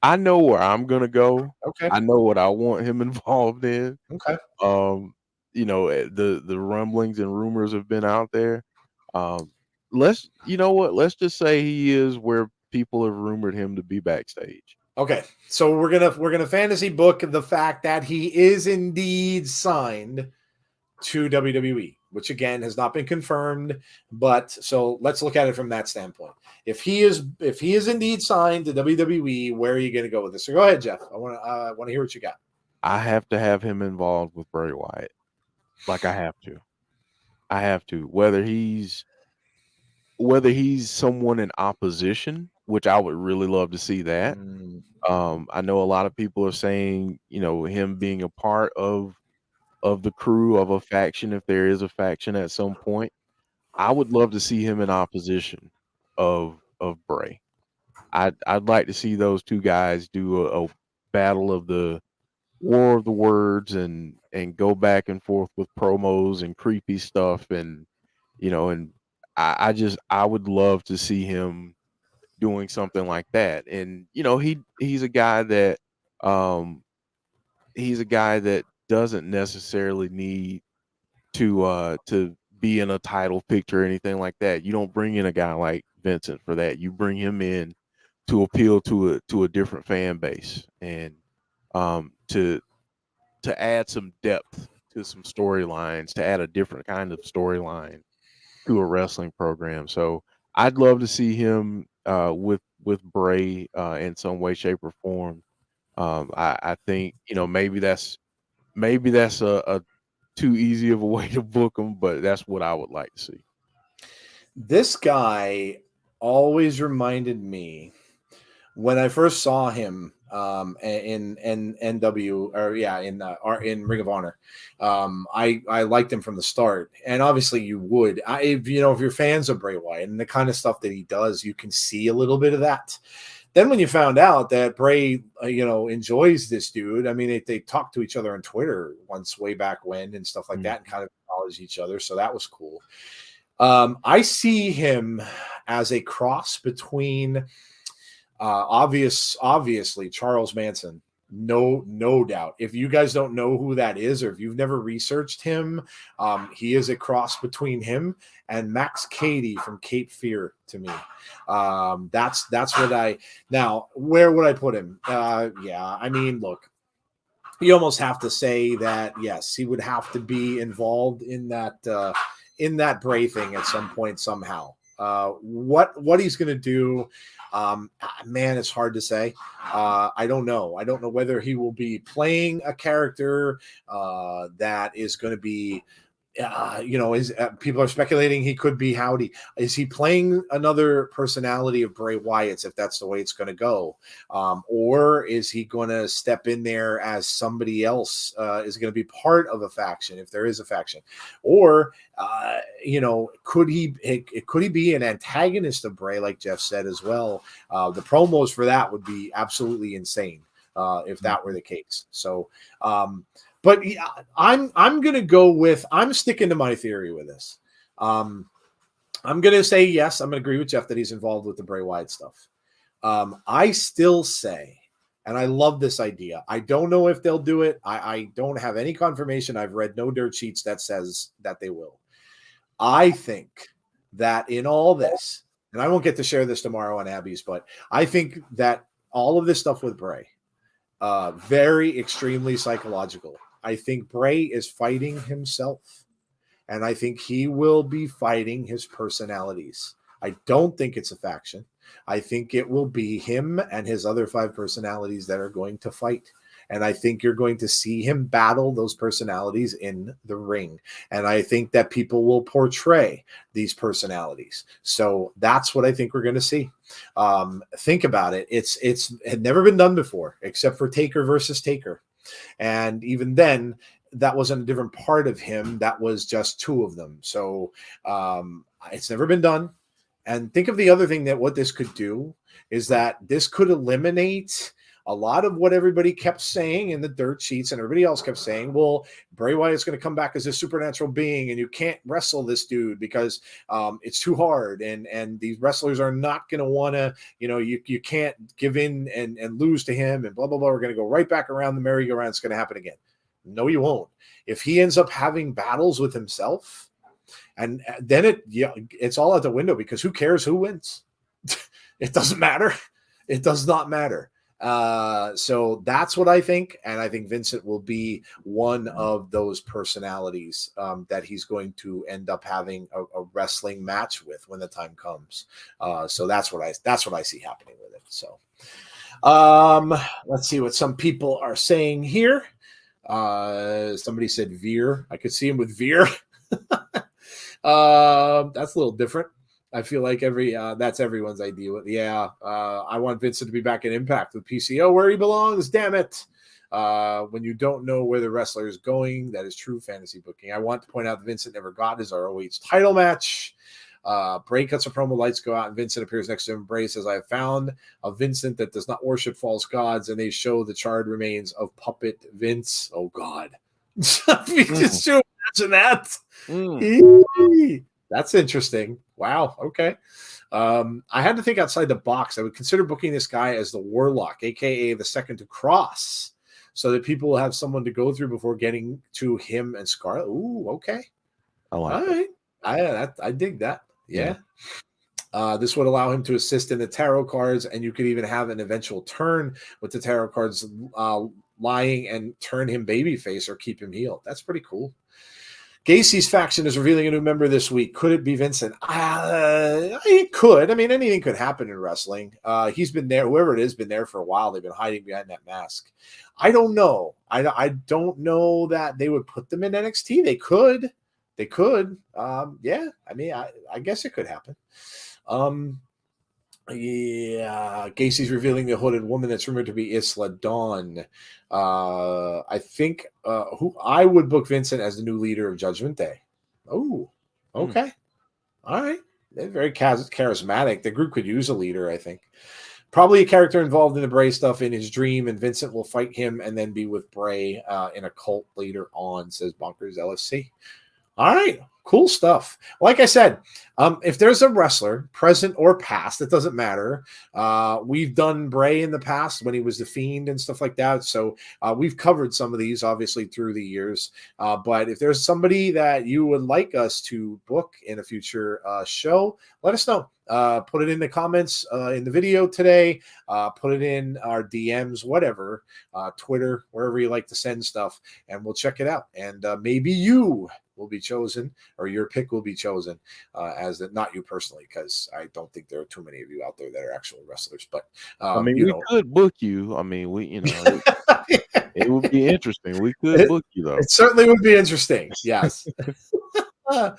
I know where I'm going to go. Okay. I know what I want him involved in. Okay. The rumblings and rumors have been out there. Let's just say he is where people have rumored him to be backstage. Okay, so we're gonna fantasy book the fact that he is indeed signed to WWE, which again has not been confirmed. But so let's look at it from that standpoint. If he is indeed signed to WWE, where are you going to go with this? So go ahead, Jeff. I want to hear what you got. I have to have him involved with Bray Wyatt. Like I have to. Whether he's someone in opposition, which I would really love to see that. I know a lot of people are saying, him being a part of the crew of a faction, if there is a faction at some point. I would love to see him in opposition of Bray. I'd like to see those two guys do a battle of the war of the words and go back and forth with promos and creepy stuff and I would love to see him doing something like that. And he's a guy that doesn't necessarily need to be in a title picture or anything like that. You don't bring in a guy like Vincent for that. You bring him in to appeal to a different fan base and to add some depth to some storylines, to add a different kind of storyline to a wrestling program. So I'd love to see him with Bray in some way, shape, or form. I think maybe that's a too easy of a way to book him, but that's what I would like to see. This guy always reminded me when I first saw him in NW in Ring of Honor. I liked him from the start, and obviously you would. If you're fans of Bray Wyatt and the kind of stuff that he does, you can see a little bit of that. Then when you found out that Bray, enjoys this dude, I mean, they talked to each other on Twitter once way back when and stuff like that, and kind of acknowledged each other. So that was cool. I see him as a cross between obviously Charles Manson. No doubt. If you guys don't know who that is, or if you've never researched him, he is a cross between him and Max Cady from Cape Fear to me. That's what now, where would I put him? I mean, look, you almost have to say that yes, he would have to be involved in that Bray thing at some point somehow. What he's going to do, man, it's hard to say. I don't know. I don't know whether he will be playing a character that is going to be. People are speculating he could be Howdy. Is he playing another personality of Bray Wyatt's if that's the way it's going to go? Or is he going to step in there as somebody else is going to be part of a faction if there is a faction? Or, could he be an antagonist of Bray, like Jeff said as well? The promos for that would be absolutely insane if that were the case. So, but yeah, I'm going to go with, I'm sticking to my theory with this. I'm going to say, yes, I'm going to agree with Jeff that he's involved with the Bray Wyatt stuff. I still say, and I love this idea. I don't know if they'll do it. I don't have any confirmation. I've read no dirt sheets that says that they will. I think that in all this, and I won't get to share this tomorrow on Abby's, but I think that all of this stuff with Bray, very extremely psychological. I think Bray is fighting himself, and I think he will be fighting his personalities. I don't think it's a faction. I think it will be him and his other 5 personalities that are going to fight. And I think you're going to see him battle those personalities in the ring. And I think that people will portray these personalities. So that's what I think we're going to see. Think about it. It had never been done before, except for Taker versus Taker. And even then, that wasn't a different part of him. That was just 2 of them. So it's never been done. And think of the other thing that what this could do is that this could eliminate a lot of what everybody kept saying in the dirt sheets and everybody else kept saying, well, Bray Wyatt's going to come back as a supernatural being and you can't wrestle this dude because it's too hard. And these wrestlers are not going to want to, you can't give in and lose to him and blah, blah, blah. We're going to go right back around the merry-go-round. It's going to happen again. No, you won't. If he ends up having battles with himself, and then it's all out the window because who cares who wins? It doesn't matter. It does not matter. So that's what I think. And I think Vincent will be one of those personalities that he's going to end up having a wrestling match with when the time comes. So that's what I see happening with it. So let's see what some people are saying here. Somebody said Veer. I could see him with Veer. That's a little different. I feel like that's everyone's idea. Yeah, I want Vincent to be back in Impact with PCO where he belongs. Damn it! When you don't know where the wrestler is going, that is true fantasy booking. I want to point out that Vincent never got his ROH title match. Bray cuts a promo, lights go out, and Vincent appears next to him. Bray says, "I have found a Vincent that does not worship false gods," and they show the charred remains of Puppet Vince. Oh God! Just imagine that. That's interesting. Wow. Okay. I had to think outside the box. I would consider booking this guy as the Warlock, aka the second to cross, so that people will have someone to go through before getting to him and Scarlet. Ooh, okay. I like All that. right. I dig that. Yeah. This would allow him to assist in the tarot cards, and you could even have an eventual turn with the tarot cards lying and turn him babyface or keep him healed. That's pretty cool. Gacy's faction is revealing a new member this week. Could it be Vincent? It could. I mean, anything could happen in wrestling. He's been there. Whoever it is, been there for a while. They've been hiding behind that mask. I don't know. I don't know that they would put them in NXT. They could. Yeah. I mean, I guess it could happen. Yeah, Gacy's revealing the hooded woman that's rumored to be Isla Dawn. I think who I would book Vincent as the new leader of Judgment Day. Oh, okay. All right. They're very charismatic. The group could use a leader, I think. Probably a character involved in the Bray stuff in his dream, and Vincent will fight him and then be with Bray in a cult later on, says Bonkers LFC. All right. Cool stuff. Like I said, if there's a wrestler, present or past, it doesn't matter. We've done Bray in the past when he was the Fiend and stuff like that. So we've covered some of these, obviously, through the years. But if there's somebody that you would like us to book in a future show, let us know. Put it in the comments in the video today. Put it in our DMs, whatever, Twitter, wherever you like to send stuff, and we'll check it out. And maybe you will be chosen, or your pick will be chosen as not you personally, because I don't think there are too many of you out there that are actual wrestlers. But I mean, we could book you. I mean, it would be interesting. We could book you though. It certainly would be interesting. Yes. All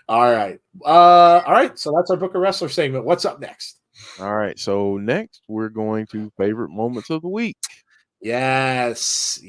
right. All right. So that's our Book of Wrestler segment. What's up next? All right. So next we're going to favorite moments of the week. Yes.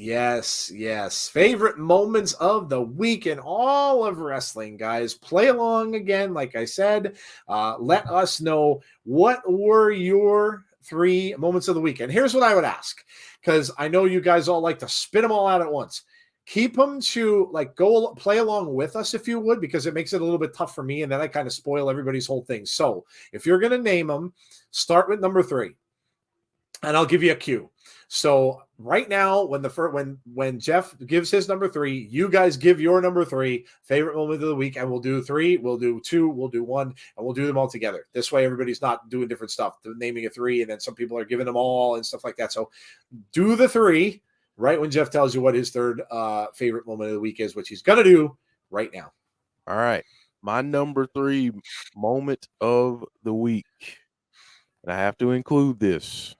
Favorite moments of the week in all of wrestling, guys. Play along again. Like I said, let us know what were your 3 moments of the week. And here's what I would ask, because I know you guys all like to spit them all out at once. Keep them to go play along with us if you would, because it makes it a little bit tough for me, and then I kind of spoil everybody's whole thing. So if you're going to name them, start with number 3, and I'll give you a cue. So right now, when Jeff gives his number 3, you guys give your number 3 favorite moment of the week, and we'll do 3, we'll do 2, we'll do 1, and we'll do them all together. This way, everybody's not doing different stuff, naming a 3, and then some people are giving them all and stuff like that. So do the 3 right when Jeff tells you what his 3rd favorite moment of the week is, which he's gonna do right now. All right, my number 3 moment of the week, and I have to include this: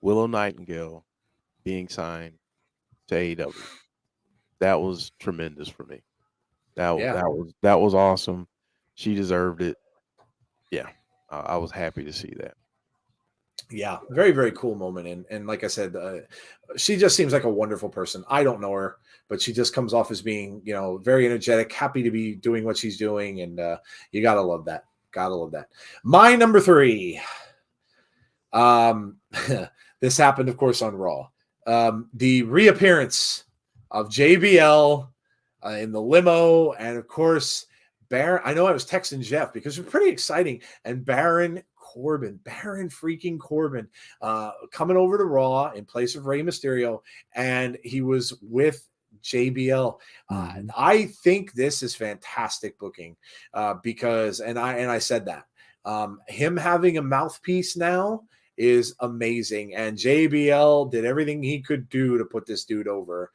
Willow Nightingale being signed to AEW. That was tremendous for me. That was awesome. She deserved it. Yeah, I was happy to see that. Yeah, very, very cool moment. And like I said, she just seems like a wonderful person. I don't know her, but she just comes off as being, very energetic, happy to be doing what she's doing. And you got to love that. Got to love that. My number 3. This happened, of course, on Raw. The reappearance of JBL in the limo. And, of course, Baron. I know I was texting Jeff because it was pretty exciting. And Baron freaking Corbin, coming over to Raw in place of Rey Mysterio, and he was with JBL. And I think this is fantastic booking because, and I said that him having a mouthpiece now is amazing, and JBL did everything he could do to put this dude over,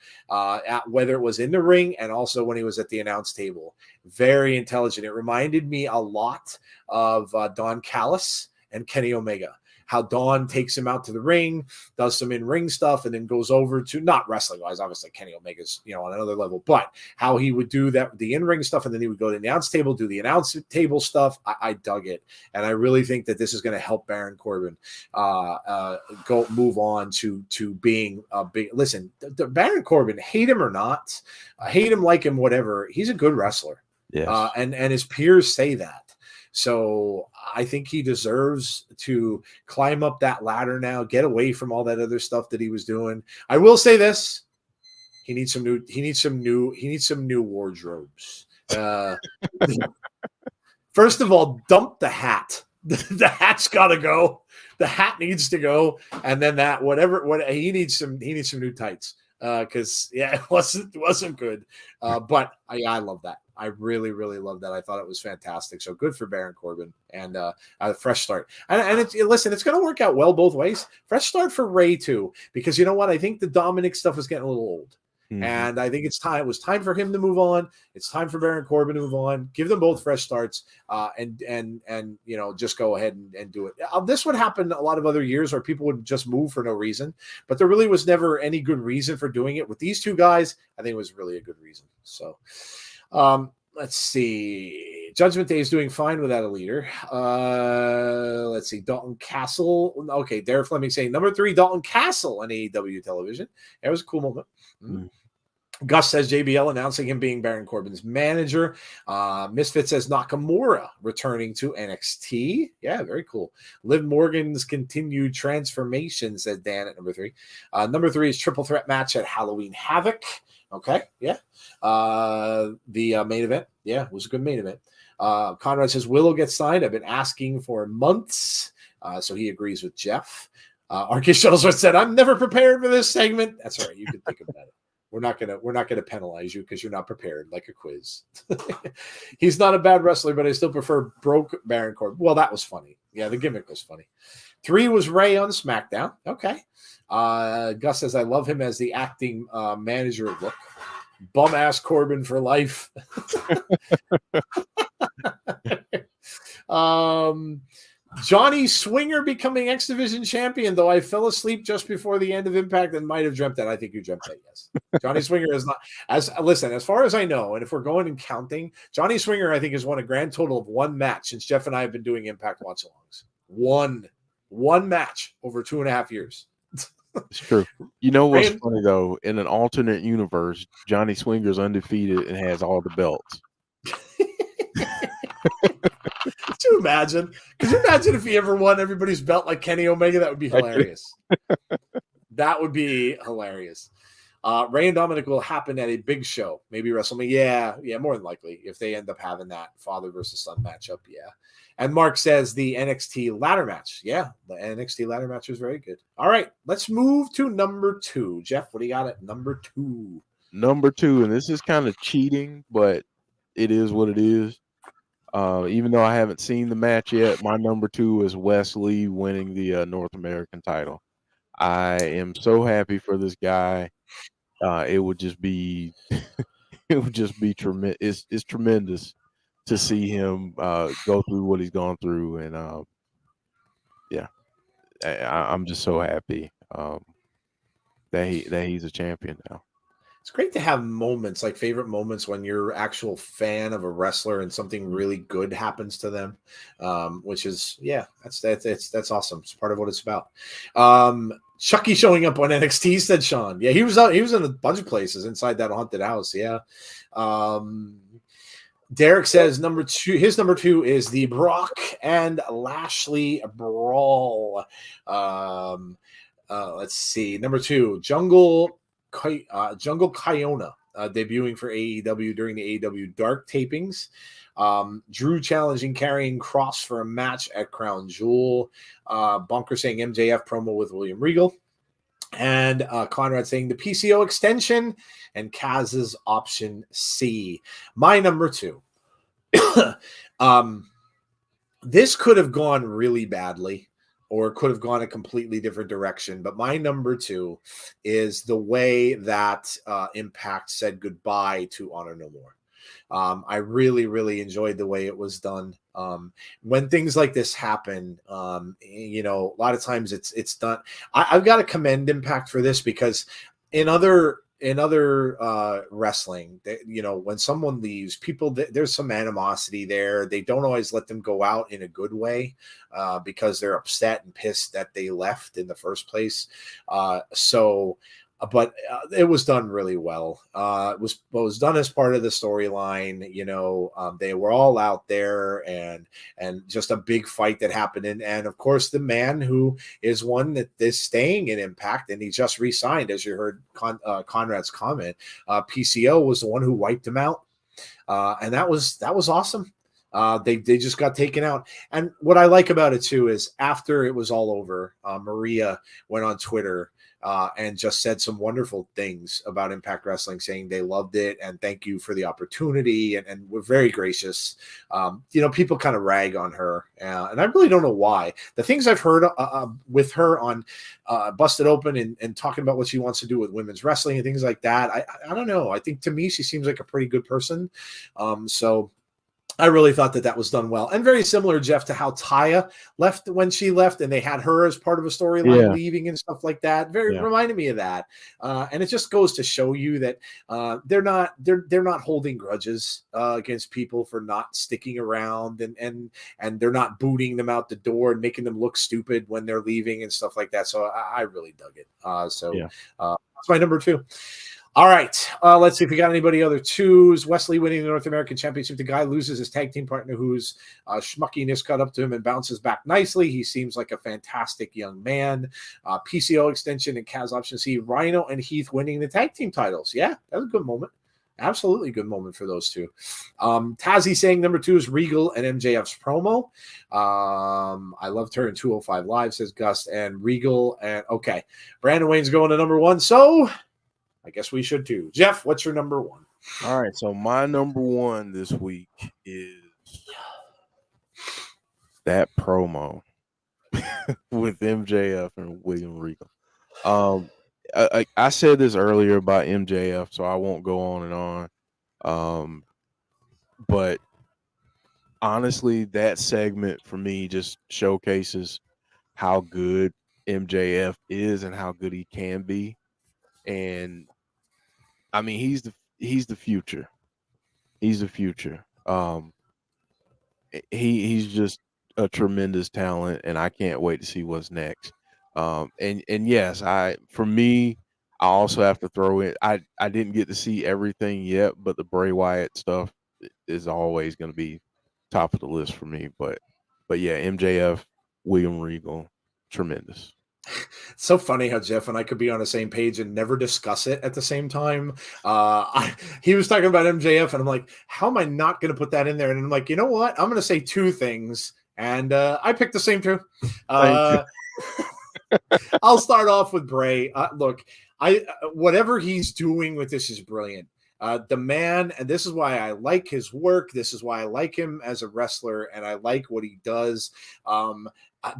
whether it was in the ring and also when he was at the announce table. Very intelligent. It reminded me a lot of Don Callis and Kenny Omega. How Don takes him out to the ring, does some in-ring stuff, and then goes over to, not wrestling-wise, obviously Kenny Omega's, on another level, but how he would do that, the in-ring stuff, and then he would go to the announce table, do the announce table stuff. I dug it. And I really think that this is going to help Baron Corbin move on to being a big, listen, Baron Corbin, hate him or not, hate him, like him, whatever, he's a good wrestler. Yes. And his peers say that. So I think he deserves to climb up that ladder now, get away from all that other stuff that he was doing. I will say this: he needs some new wardrobes. First of all, dump the hat. The hat's got to go. The hat needs to go, and then he needs some new tights because it wasn't good. But I love that. I really, really love that. I thought it was fantastic. So good for Baron Corbin and a fresh start. And it's going to work out well both ways. Fresh start for Ray too, because you know what? I think the Dominic stuff is getting a little old. Mm-hmm. And I think it was time for him to move on. It's time for Baron Corbin to move on. Give them both fresh starts, and just go ahead and do it. This would happen a lot of other years where people would just move for no reason, but there really was never any good reason for doing it. With these two guys, I think it was really a good reason. So, let's see. Judgment Day is doing fine without a leader. Let's see. Dalton Castle. Okay, Derek Fleming saying number 3, Dalton Castle on AEW television. That was a cool moment. Mm. Gus says JBL announcing him being Baron Corbin's manager. Misfit says Nakamura returning to NXT. Yeah, very cool. Liv Morgan's continued transformation, said Dan at number 3. Number 3 is triple threat match at Halloween Havoc. Okay, yeah. The main event. Yeah, it was a good main event. Conrad says Willow gets signed. I've been asking for months. So he agrees with Jeff. Arcade Shuttlesworth said, I'm never prepared for this segment. That's all right. You can think about it. We're not gonna penalize you because you're not prepared, like a quiz. He's not a bad wrestler, but I still prefer broke Baron Corbin. Well, that was funny. Yeah, the gimmick was funny. 3 was Ray on SmackDown. Okay. Gus says I love him as the acting manager look. Bum ass Corbin for life. Johnny Swinger becoming X Division champion, though I fell asleep just before the end of Impact and might have dreamt that. I think you dreamt that, yes. Johnny Swinger is not, as far as I know, and if we're going and counting, Johnny Swinger, I think, has won a grand total of 1 match since Jeff and I have been doing Impact watch-alongs. One match over 2.5 years. It's true. You know what's funny, though? In an alternate universe, Johnny Swinger's undefeated and has all the belts. Could you imagine? Could you imagine if he ever won everybody's belt like Kenny Omega? That would be hilarious. That would be hilarious. Ray and Dominic will happen at a big show, maybe WrestleMania. Yeah, more than likely if they end up having that father versus son matchup. Yeah. And Mark says the NXT ladder match. Yeah, the NXT ladder match was very good. All right, let's move to number 2. Jeff, what do you got at number 2? Number 2, and this is kind of cheating, but it is what it is. Even though I haven't seen the match yet, my number 2 is Wes Lee winning the North American title. I am so happy for this guy. It would just be tremendous. It's tremendous to see him go through what he's gone through, and yeah, I'm just so happy that he's a champion now. It's great to have moments, like favorite moments, when you're actual fan of a wrestler and something really good happens to them, which is, yeah, that's awesome. It's part of what it's about. Chucky showing up on NXT, said Sean. Yeah, he was in a bunch of places inside that haunted house. Yeah. Derek says number 2. His number 2 is the Brock and Lashley brawl. Let's see. Number 2, Jungle Kiona debuting for AEW during the AEW Dark tapings. Drew challenging Karrion Kross for a match at Crown Jewel. Bunker saying MJF promo with William Regal. And Conrad saying the PCO extension and Kaz's option C. My number 2. This could have gone really badly, or could have gone a completely different direction. But my number 2 is the way that Impact said goodbye to Honor No More. I really, really enjoyed the way it was done. When things like this happen, a lot of times it's done. I've got to commend Impact for this, because in other wrestling, when someone leaves, there's some animosity there. They don't always let them go out in a good way because they're upset and pissed that they left in the first place. But it was done really well. It was done as part of the storyline. They were all out there, and just a big fight that happened. And of course, the man who is one that is staying in Impact, and he just re-signed, as you heard Conrad's comment. PCO was the one who wiped him out, and that was awesome. They just got taken out. And what I like about it too is after it was all over, Maria went on Twitter and just said some wonderful things about Impact Wrestling, saying they loved it and thank you for the opportunity, and we're very gracious. People kind of rag on her, and I really don't know why. The things I've heard with her on Busted Open and talking about what she wants to do with women's wrestling and things like that, I don't know. I think to me she seems like a pretty good person. So I really thought that was done well. And very similar, Jeff, to how Taya left when she left, and they had her as part of a storyline leaving and stuff like that. Reminded me of that. And it just goes to show you that they're not holding grudges against people for not sticking around, and they're not booting them out the door and making them look stupid when they're leaving and stuff like that. So I really dug it. That's my number 2. All right. Let's see if we got anybody other twos. Wesley winning the North American Championship. The guy loses his tag team partner whose schmuckiness cut up to him and bounces back nicely. He seems like a fantastic young man. PCO extension and Kaz option C. Rhino and Heath winning the tag team titles. Yeah, that was a good moment. Absolutely good moment for those two. Tazzy saying number 2 is Regal and MJF's promo. I loved her in 205 Live, says Gus, and Regal. And okay, Brandon Wayne's going to number 1. So I guess we should too. Jeff, what's your number 1? All right, so my number 1 this week is that promo with MJF and William Regal. I said this earlier about MJF, so I won't go on and on. But honestly, that segment for me just showcases how good MJF is and how good he can be. And I mean, he's the future. He's the future. He's just a tremendous talent, and I can't wait to see what's next. And yes, for me, I also have to throw in. I didn't get to see everything yet, but the Bray Wyatt stuff is always going to be top of the list for me. But yeah, MJF, William Regal, tremendous. It's so funny how Jeff and I could be on the same page and never discuss it at the same time. He was talking about MJF, and I'm like, how am I not going to put that in there? And I'm like, you know what? I'm going to say 2 things, and I picked the same 2. I'll start off with Bray. Look, whatever he's doing with this is brilliant. The man, and this is why I like his work. This is why I like him as a wrestler, and I like what he does.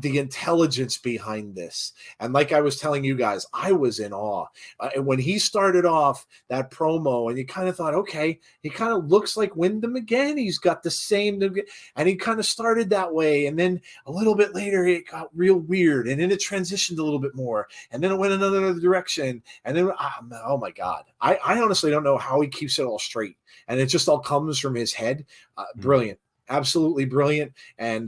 The intelligence behind this. And like I was telling you guys, I was in awe. When he started off that promo, and you kind of thought, okay, he kind of looks like Wyndham again. He's got the same, and he kind of started that way. And then a little bit later, it got real weird. And then it transitioned a little bit more. And then it went another direction. And then, oh my God, I honestly don't know how he keeps it all straight. And it just all comes from his head. Brilliant. Absolutely brilliant. And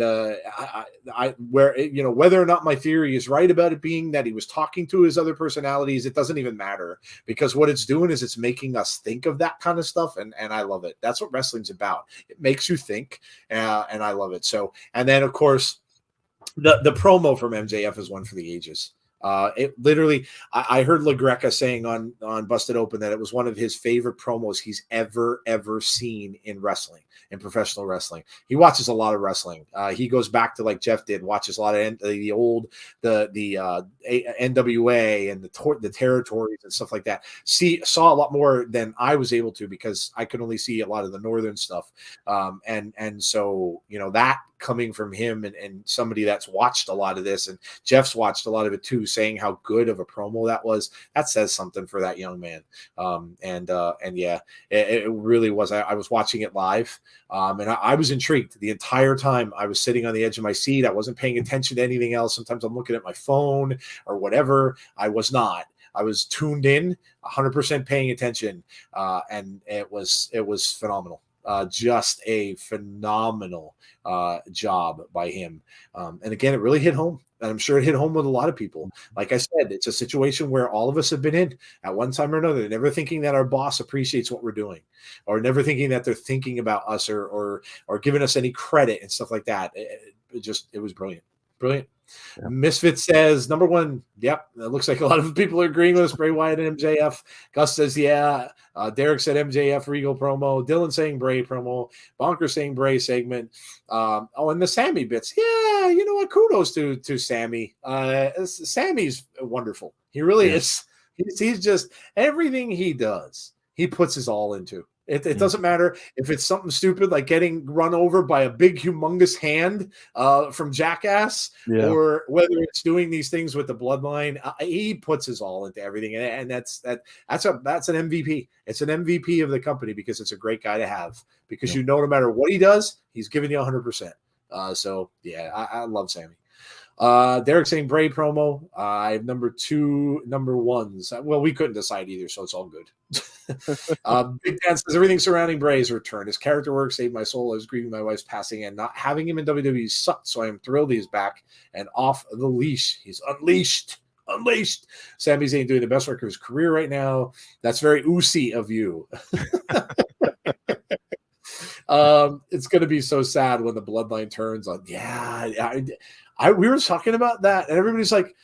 whether or not my theory is right about it being that he was talking to his other personalities, it doesn't even matter, because what it's doing is it's making us think of that kind of stuff. And I love it. That's what wrestling's about. It makes you think, and I love it. So, and then of course the promo from MJF is one for the ages. It literally, I heard LaGreca saying on Busted Open that it was one of his favorite promos he's ever seen in wrestling, in professional wrestling. He watches a lot of wrestling. He goes back to, like Jeff did, watches a lot of the old NWA and the territories and stuff like that. Saw a lot more than I was able to, because I could only see a lot of the northern stuff. And so, that coming from him and somebody that's watched a lot of this, and Jeff's watched a lot of it too, saying how good of a promo that says something for that young man. And yeah, it really was. I was watching it live, and I was intrigued the entire time. I was sitting on the edge of my seat. I wasn't paying attention to anything else. Sometimes I'm looking at my phone or whatever. I was not. I was tuned in, 100% paying attention, and it was phenomenal. Just a phenomenal job by him. And again, it really hit home. And I'm sure it hit home with a lot of people. Like I said, it's a situation where all of us have been in at one time or another, never thinking that our boss appreciates what we're doing, or never thinking that they're thinking about us or giving us any credit and stuff like that. It was brilliant. Brilliant. Yeah. Misfit says, number 1, yep, it looks like a lot of people are agreeing with us, Bray Wyatt and MJF. Gus says, yeah. Derek said MJF Regal promo. Dylan saying Bray promo. Bonker saying Bray segment. And the Sammy bits. Yeah, you know what? Kudos to Sammy. Sammy's wonderful. He really is. He's just, everything he does, he puts his all into. It doesn't matter if it's something stupid like getting run over by a big, humongous hand from Jackass, or whether it's doing these things with the bloodline. He puts his all into everything, and that's an MVP. It's an MVP of the company, because it's a great guy to have. Because no matter what he does, he's giving you 100%. So yeah, I love Sammy. Derek saying Bray promo. I have number 2, number 1s. Well, we couldn't decide either, so it's all good. Big Dan says everything surrounding Bray's return. His character work saved my soul. I was grieving my wife's passing, and not having him in WWE sucked. So I am thrilled he's back and off the leash. He's unleashed. unleashed. Sami Zayn doing the best work of his career right now. That's very Usi of you. It's going to be so sad when the bloodline turns on. Yeah, we were talking about that, and everybody's like,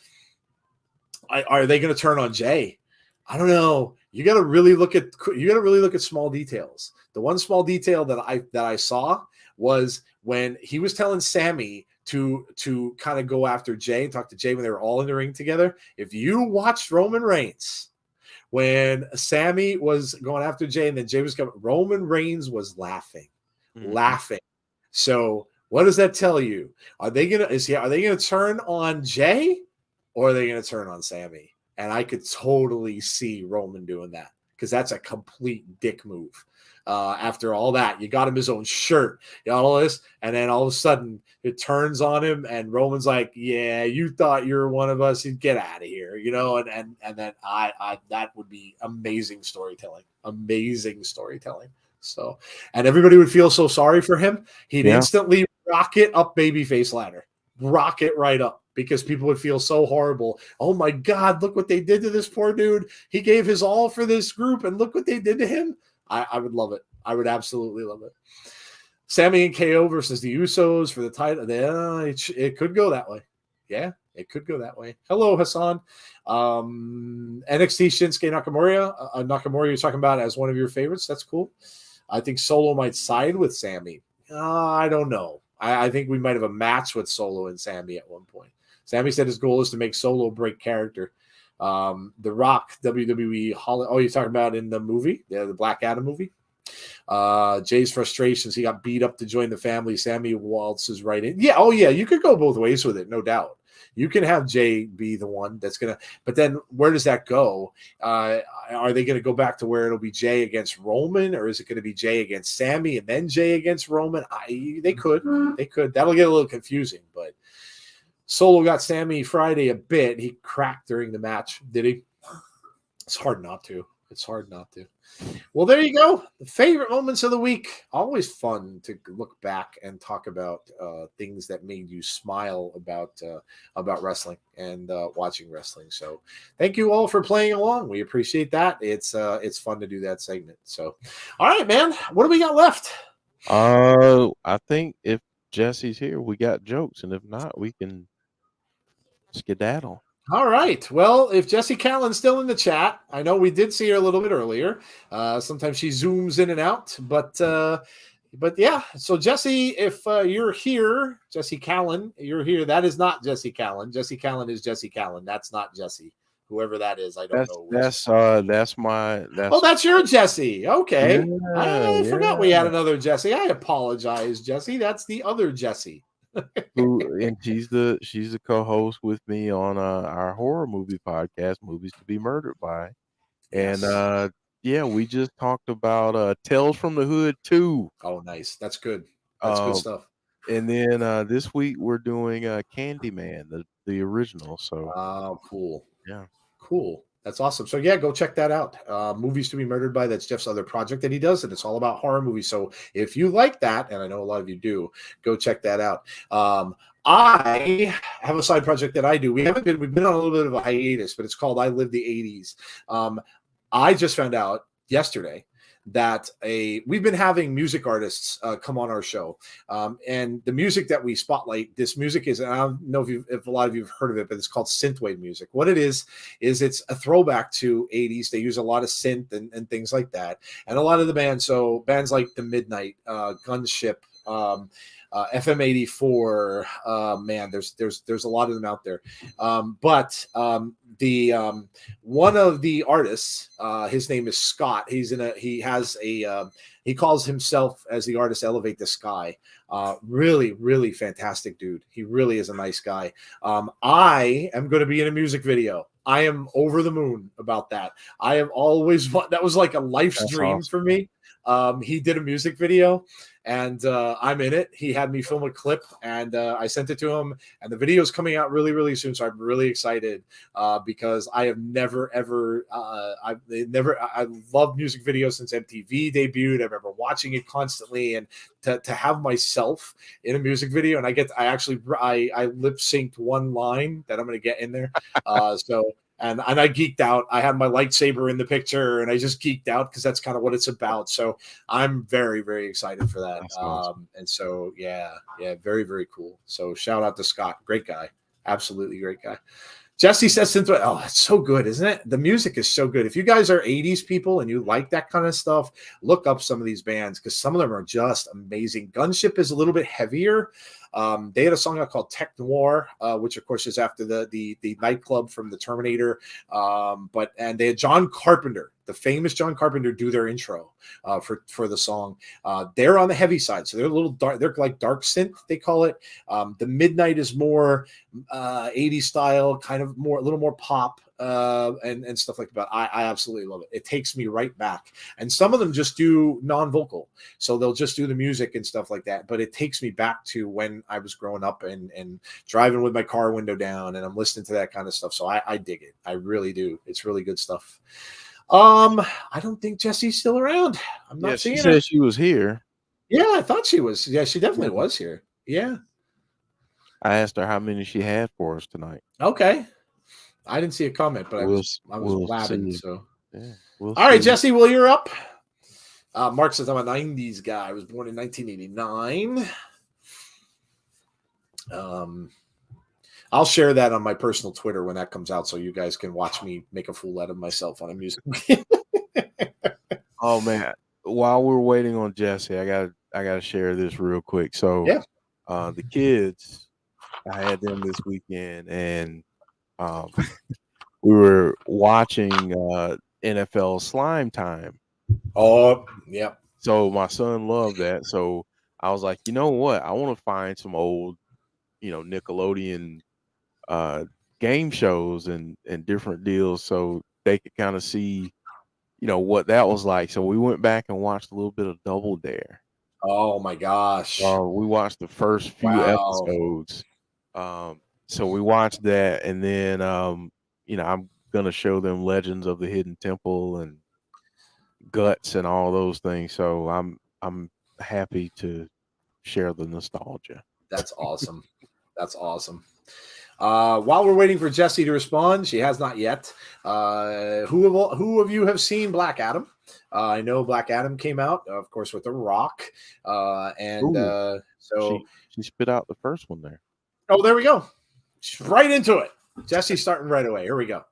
are they going to turn on Jay? I don't know. You got to really look at small details. The one small detail that I saw was when he was telling Sami to kind of go after Jay and talk to Jay when they were all in the ring together. If you watched Roman Reigns when Sami was going after Jay and then Jay was coming, Roman Reigns was laughing. So what does that tell you? Are they gonna turn on Jay or are they gonna turn on Sami? And I could totally see Roman doing that because that's a complete dick move. After all that, you got him his own shirt, you got all this, and then all of a sudden it turns on him, and Roman's like, "Yeah, you thought you were one of us? You get out of here," you know. And then I that would be amazing storytelling. So, and everybody would feel so sorry for him. He'd instantly rocket up babyface ladder, rocket right up. Because people would feel so horrible. Oh my God, look what they did to this poor dude. He gave his all for this group, and look what they did to him. I would love it. I would absolutely love it. Sami and KO versus the Usos for the title. It could go that way. Yeah, it could go that way. Hello, Hassan. NXT Shinsuke Nakamura. Nakamura you're talking about as one of your favorites. That's cool. I think Solo might side with Sami. I don't know. I think we might have a match with Solo and Sami at one point. Sami said his goal is to make Solo break character. The Rock, WWE, you're talking about in the movie, the Black Adam movie? Jay's frustrations. He got beat up to join the family. Sami waltzes right in. Yeah, you could go both ways with it, no doubt. You can have Jay be the one that's going to – but then where does that go? Are they going to go back to where it'll be Jay against Roman, or is it going to be Jay against Sami and then Jay against Roman? They could. That'll get a little confusing, but Solo got Sami Friday a bit. He cracked during the match, did he? It's hard not to. Well, there you go. The favorite moments of the week. Always fun to look back and talk about things that made you smile about wrestling and watching wrestling. So thank you all for playing along. We appreciate that. It's fun to do that segment. So, all right, man. What do we got left? I think if Jesse's here, we got jokes, and if not, we can skedaddle. All right. Well, if Jessie Callan's still in the chat, I know we did see her a little bit earlier. Sometimes she zooms in and out, but yeah. So Jessie, if you're here, Jessie Callan, you're here. That is not Jessie Callan. Jessie Callan is Jessie Callan. That's not Jessie. Whoever that is, I don't know. That's your Jessie. Okay. Yeah, I forgot we had another Jessie. I apologize, Jessie. That's the other Jessie. And she's the co-host with me on our horror movie podcast, Movies to Be Murdered By. And we just talked about Tales from the Hood 2. Oh, nice. That's good. That's good stuff. And then this week we're doing Candyman, the original. So cool. Yeah. Cool. That's awesome. So yeah, go check that out. Movies to Be Murdered By. That's Jeff's other project that he does, and it's all about horror movies. So if you like that, and I know a lot of you do, go check that out. I have a side project that I do. We've been on a little bit of a hiatus, but it's called I Live the 80s. I just found out yesterday that we've been having music artists come on our show, and the music that we spotlight, this music is, and I don't know if a lot of you have heard of it, but it's called synthwave music. What it is it's a throwback to 80s. They use a lot of synth and things like that, and a lot of the bands like The Midnight, Gunship, FM84, man, there's a lot of them out there. But one of the artists, his name is Scott. He calls himself as the artist Elevate the Sky. Really, really fantastic dude. He really is a nice guy. I am going to be in a music video. I am over the moon about that. I have always, that was like a life's dream for me. He did a music video, and I'm in it. He had me film a clip, and I sent it to him. And the video is coming out really, really soon. So I'm really excited because I have never, ever, I love music videos since MTV debuted. I remember watching it constantly, and to have myself in a music video, and I lip synced one line that I'm going to get in there. And I geeked out. I had my lightsaber in the picture, and I just geeked out because that's kind of what it's about. So I'm very, very excited for that. Awesome. And so, yeah, very, very cool. So shout out to Scott. Great guy. Absolutely great guy. Jesse says, oh, it's so good, isn't it? The music is so good. If you guys are 80s people and you like that kind of stuff, look up some of these bands because some of them are just amazing. Gunship is a little bit heavier. They had a song called Tech Noir, which of course is after the nightclub from the Terminator. And they had John Carpenter, the famous John Carpenter, do their intro for the song. They're on the heavy side, so they're a little dark. They're like dark synth, they call it. The Midnight is more 80s style, kind of more a little more pop. And stuff like that. I absolutely love it. It takes me right back. And some of them just do non-vocal, so they'll just do the music and stuff like that. But it takes me back to when I was growing up and driving with my car window down, and I'm listening to that kind of stuff. So I dig it. I really do. It's really good stuff. I don't think Jessie's still around. I'm not seeing her. She said she was here. Yeah, I thought she was. Yeah, she definitely was here. Yeah. I asked her how many she had for us tonight. Okay. I didn't see a comment, but I was blabbing. So, yeah, all right, Jesse, well, you're up. Mark says I'm a 90s guy. I was born in 1989. I'll share that on my personal Twitter when that comes out, so you guys can watch me make a fool out of myself on a music. Oh man! While we're waiting on Jesse, I gotta share this real quick. So, yeah, the kids, I had them this weekend, and we were watching NFL Slime Time. Oh, yeah. So my son loved that. So I was like, you know what? I want to find some old, Nickelodeon game shows and different deals so they could kind of see, what that was like. So we went back and watched a little bit of Double Dare. Oh my gosh. We watched the first few episodes. So we watched that, and then I'm gonna show them Legends of the Hidden Temple and Guts and all those things. So I'm happy to share the nostalgia. That's awesome. That's awesome. While we're waiting for Jessie to respond, she has not yet. Who of you have seen Black Adam? I know Black Adam came out, of course, with The Rock, so she spit out the first one there. Oh, there we go. Right into it. Jessie's starting right away. Here we go.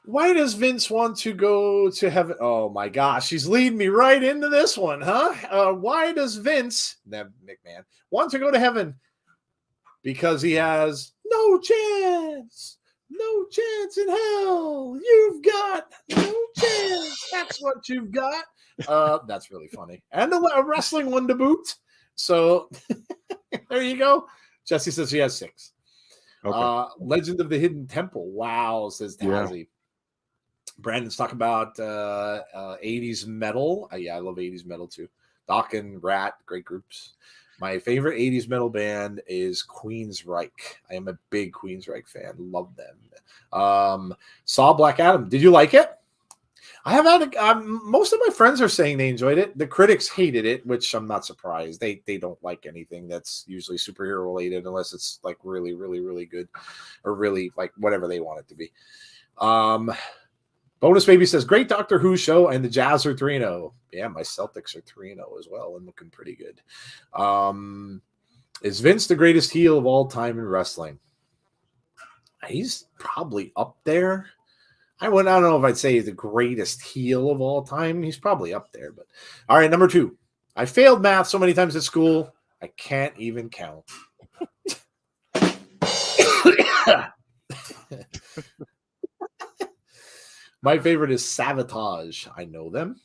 Why does Vince want to go to heaven? Oh my gosh, she's leading me right into this one, huh? Why does Vince McMahon want to go to heaven? Because he has no chance in hell. You've got no chance. That's what you've got. That's really funny. And a wrestling one to boot. So there you go. Jessie says she has 6. Okay. Legend of the Hidden Temple. Wow, says Tazzy. Yeah. Brandon's talking about 80s metal. Yeah, I love 80s metal too. Doc and Rat, great groups. My favorite 80s metal band is Queensryche. I am a big Queensryche fan. Love them. Saw Black Adam. Did you like it? I have had most of my friends are saying they enjoyed it. The critics hated it, which I'm not surprised. They don't like anything that's usually superhero related unless it's like really, really, really good or really like whatever they want it to be. Bonus Baby says, great Doctor Who show, and the Jazz are 3-0. Yeah, my Celtics are 3-0 as well and looking pretty good. Is Vince the greatest heel of all time in wrestling? He's probably up there. I don't know if I'd say he's the greatest heel of all time. He's probably up there. But all right, number 2. I failed math so many times at school, I can't even count. My favorite is Savatage. I know them.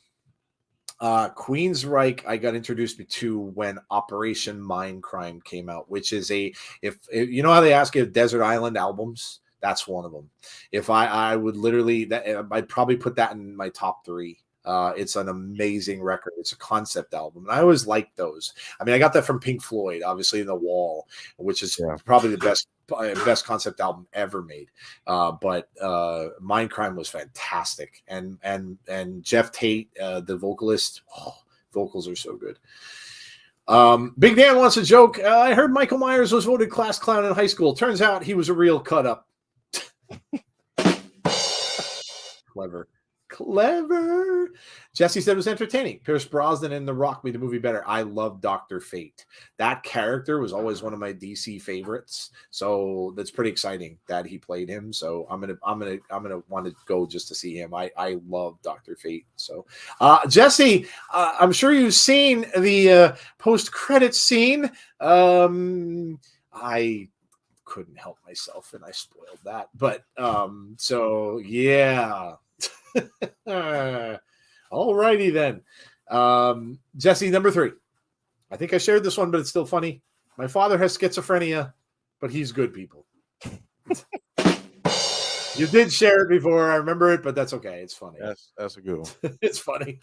Queensryche, I got introduced to when Operation Mindcrime came out, which is if you know how they ask you Desert Island albums, that's one of them. If I would literally, I'd probably put that in my top 3 It's an amazing record. It's a concept album, and I always liked those. I mean, I got that from Pink Floyd, obviously, in The Wall, which is probably the best concept album ever made. But Mindcrime was fantastic, and Jeff Tate, the vocalist, vocals are so good. Big Dan wants a joke. I heard Michael Myers was voted class clown in high school. Turns out he was a real cut up. Clever. Jesse said it was entertaining. Pierce Brosnan in The Rock made the movie better. I love Dr. Fate. That character was always one of my DC favorites. So that's pretty exciting that he played him. So I'm gonna want to go just to see him. I love Dr. Fate. So Jesse, I'm sure you've seen the post-credit scene. I couldn't help myself and I spoiled that. But so yeah. All righty then. Jesse, number 3. I think I shared this one, but it's still funny. My father has schizophrenia, but he's good, people. You did share it before. I remember it, but that's okay. It's funny. That's a good one. It's funny.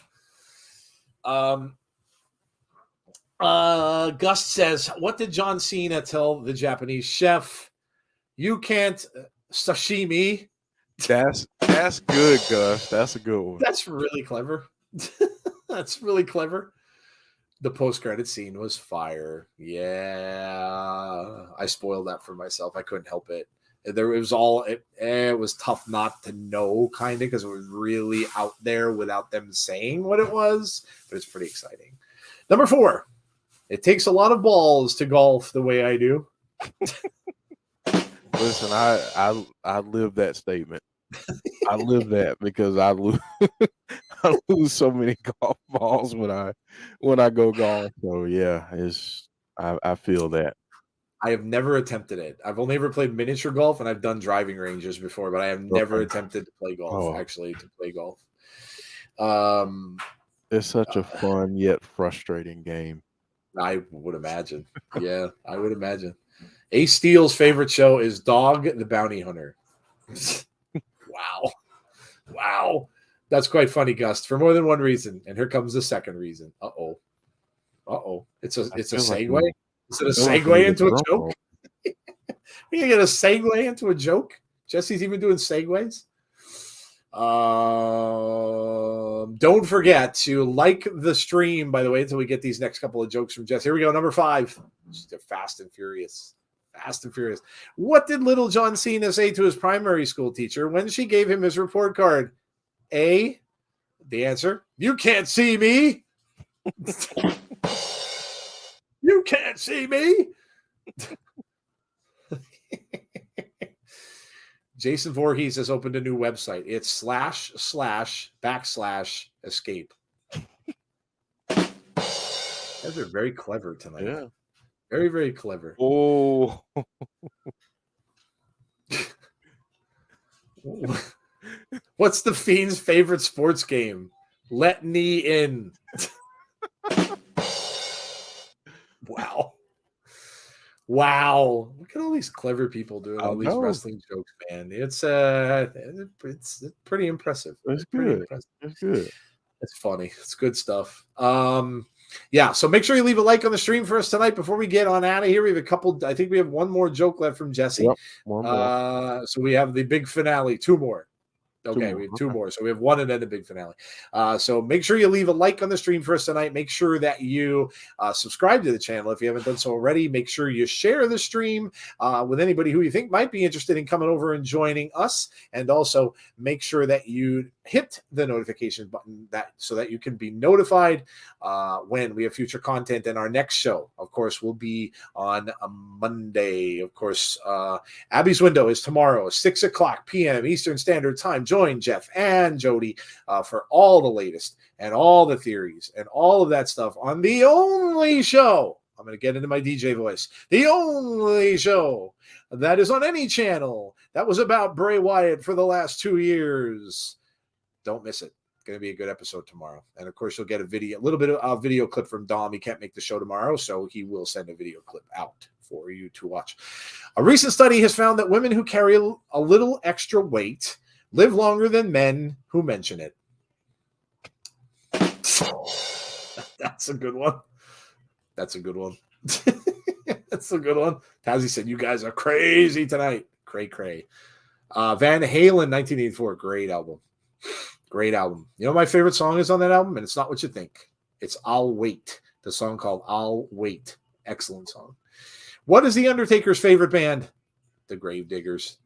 Gus says, what did John Cena tell the Japanese chef? You can't sashimi. That's good, Gus. That's a good one. That's really clever. That's really clever. The post-credit scene was fire. Yeah. I spoiled that for myself. I couldn't help it. It was tough not to know, kind of, because it was really out there without them saying what it was, but it's pretty exciting. Number 4. It takes a lot of balls to golf the way I do. Listen, I live that statement. I live that because I lose so many golf balls when I go golf. So yeah, I feel that. I have never attempted it. I've only ever played miniature golf, and I've done driving ranges before, but I have never attempted to play golf. It's such a fun yet frustrating game. I would imagine. Yeah, I would imagine. Ace Steele's favorite show is Dog the Bounty Hunter. Wow. That's quite funny, Gus, for more than one reason. And here comes the second reason. Uh-oh. It's a segue? Like is it a segue into a joke? We can get a segue into a joke? Jesse's even doing segues? Don't forget to like the stream, by the way, until we get these next couple of jokes from Jesse. Here we go. Number 5. Fast and Furious. What did little John Cena say to his primary school teacher when she gave him his report card? A, the answer, you can't see me. You can't see me. Jason Voorhees has opened a new website. It's //escape. Those are very clever tonight. Yeah. Very, very clever. Oh. What's the Fiend's favorite sports game? Let me in. Wow. Look at all these clever people doing all these wrestling jokes, man. It's pretty impressive. It's good. It's good. It's funny. It's good stuff. Yeah, so make sure you leave a like on the stream for us tonight before we get on out of here. We have I think we have one more joke left from Jesse. Yep, one more. So we have the big finale, 2 more. Okay, we have 2 more. So we have 1 and then the big finale. So make sure you leave a like on the stream for us tonight. Make sure that you subscribe to the channel if you haven't done so already. Make sure you share the stream with anybody who you think might be interested in coming over and joining us. And also make sure that you hit the notification button so that you can be notified when we have future content. And our next show, of course, will be on a Monday. Of course, Abby's Window is tomorrow, 6:00 p.m. Eastern Standard Time. Join Jeff and Jody for all the latest and all the theories and all of that stuff on the only show. I'm going to get into my DJ voice. The only show that is on any channel that was about Bray Wyatt for the last 2 years. Don't miss it. It's going to be a good episode tomorrow. And of course, you'll get a little bit of a video clip from Dom. He can't make the show tomorrow, so he will send a video clip out for you to watch. A recent study has found that women who carry a little extra weight live longer than men who mention it. That's a good one. That's a good one. That's a good one. Tazzy said, you guys are crazy tonight. Cray. Van Halen, 1984. Great album. Great album. You know what my favorite song is on that album? And it's not what you think. It's I'll Wait. The song called I'll Wait. Excellent song. What is The Undertaker's favorite band? The Gravediggers.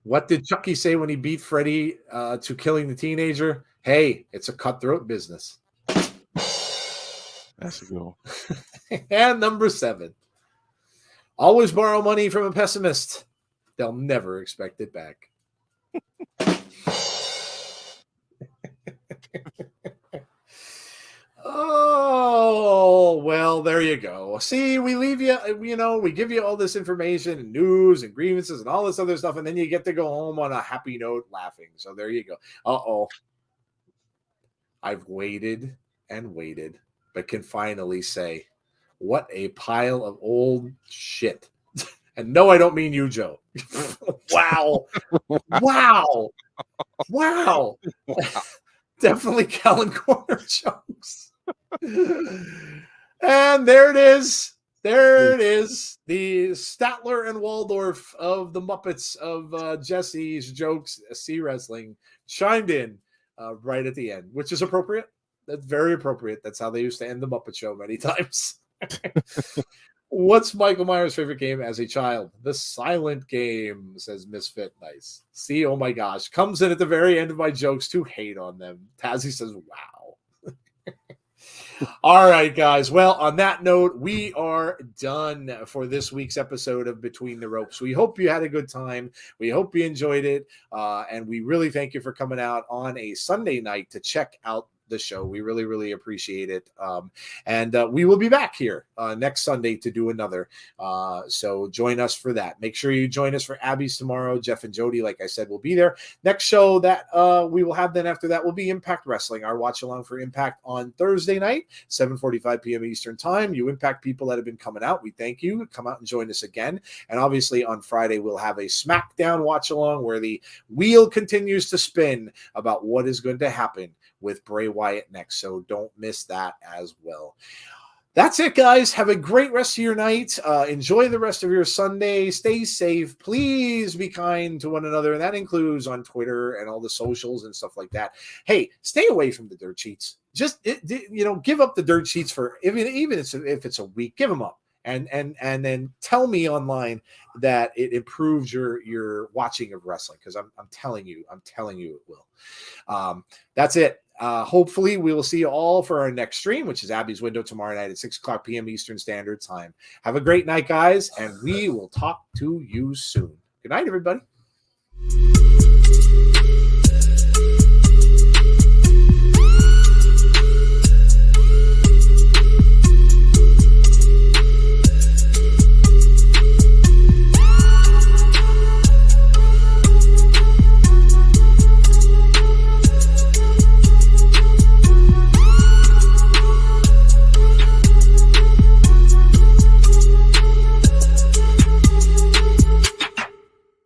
What did Chucky say when he beat Freddie to killing the teenager? Hey, it's a cutthroat business. That's a good one. And number 7. Always borrow money from a pessimist. They'll never expect it back. Oh, well, there you go. See, we leave you, we give you all this information and news and grievances and all this other stuff, and then you get to go home on a happy note laughing. So there you go. Uh-oh. I've waited and waited, but can finally say, what a pile of old shit. And no, I don't mean you, Joe. Wow. Definitely Callan Corner jokes. And there it is. The Statler and Waldorf of the Muppets of Jesse's Jokes C Wrestling chimed in right at the end, which is appropriate. That's very appropriate. That's how they used to end the Muppet Show many times. What's Michael Myers' favorite game as a child? The Silent Game, says Misfit. Nice. See, oh my gosh. Comes in at the very end of my jokes to hate on them. Tazzy says, wow. All right, guys. Well, on that note, we are done for this week's episode of Between the Ropes. We hope you had a good time. We hope you enjoyed it. And we really thank you for coming out on a Sunday night to check out the show. We really, really appreciate it. And we will be back here next Sunday to do another. So join us for that. Make sure you join us for Abby's tomorrow. Jeff and Jody, like I said, will be there. Next show that we will have then after that will be Impact Wrestling, our watch along for Impact on Thursday night, 7:45 p.m. Eastern time. You Impact people that have been coming out, we thank you. Come out and join us again. And obviously on Friday, we'll have a SmackDown watch along where the wheel continues to spin about what is going to happen with Bray Wyatt next. So don't miss that as well. That's it, guys. Have a great rest of your night. Enjoy the rest of your Sunday. Stay safe. Please be kind to one another. And that includes on Twitter and all the socials and stuff like that. Hey, stay away from the dirt sheets. Just, give up the dirt sheets for even if it's a week, give them up. And then tell me online that it improves your watching of wrestling, because I'm telling you it will. That's it. Hopefully we will see you all for our next stream, which is Abby's Window tomorrow night at 6:00 p.m. Eastern Standard Time. Have a great night, guys, and we will talk to you soon. Good night, everybody.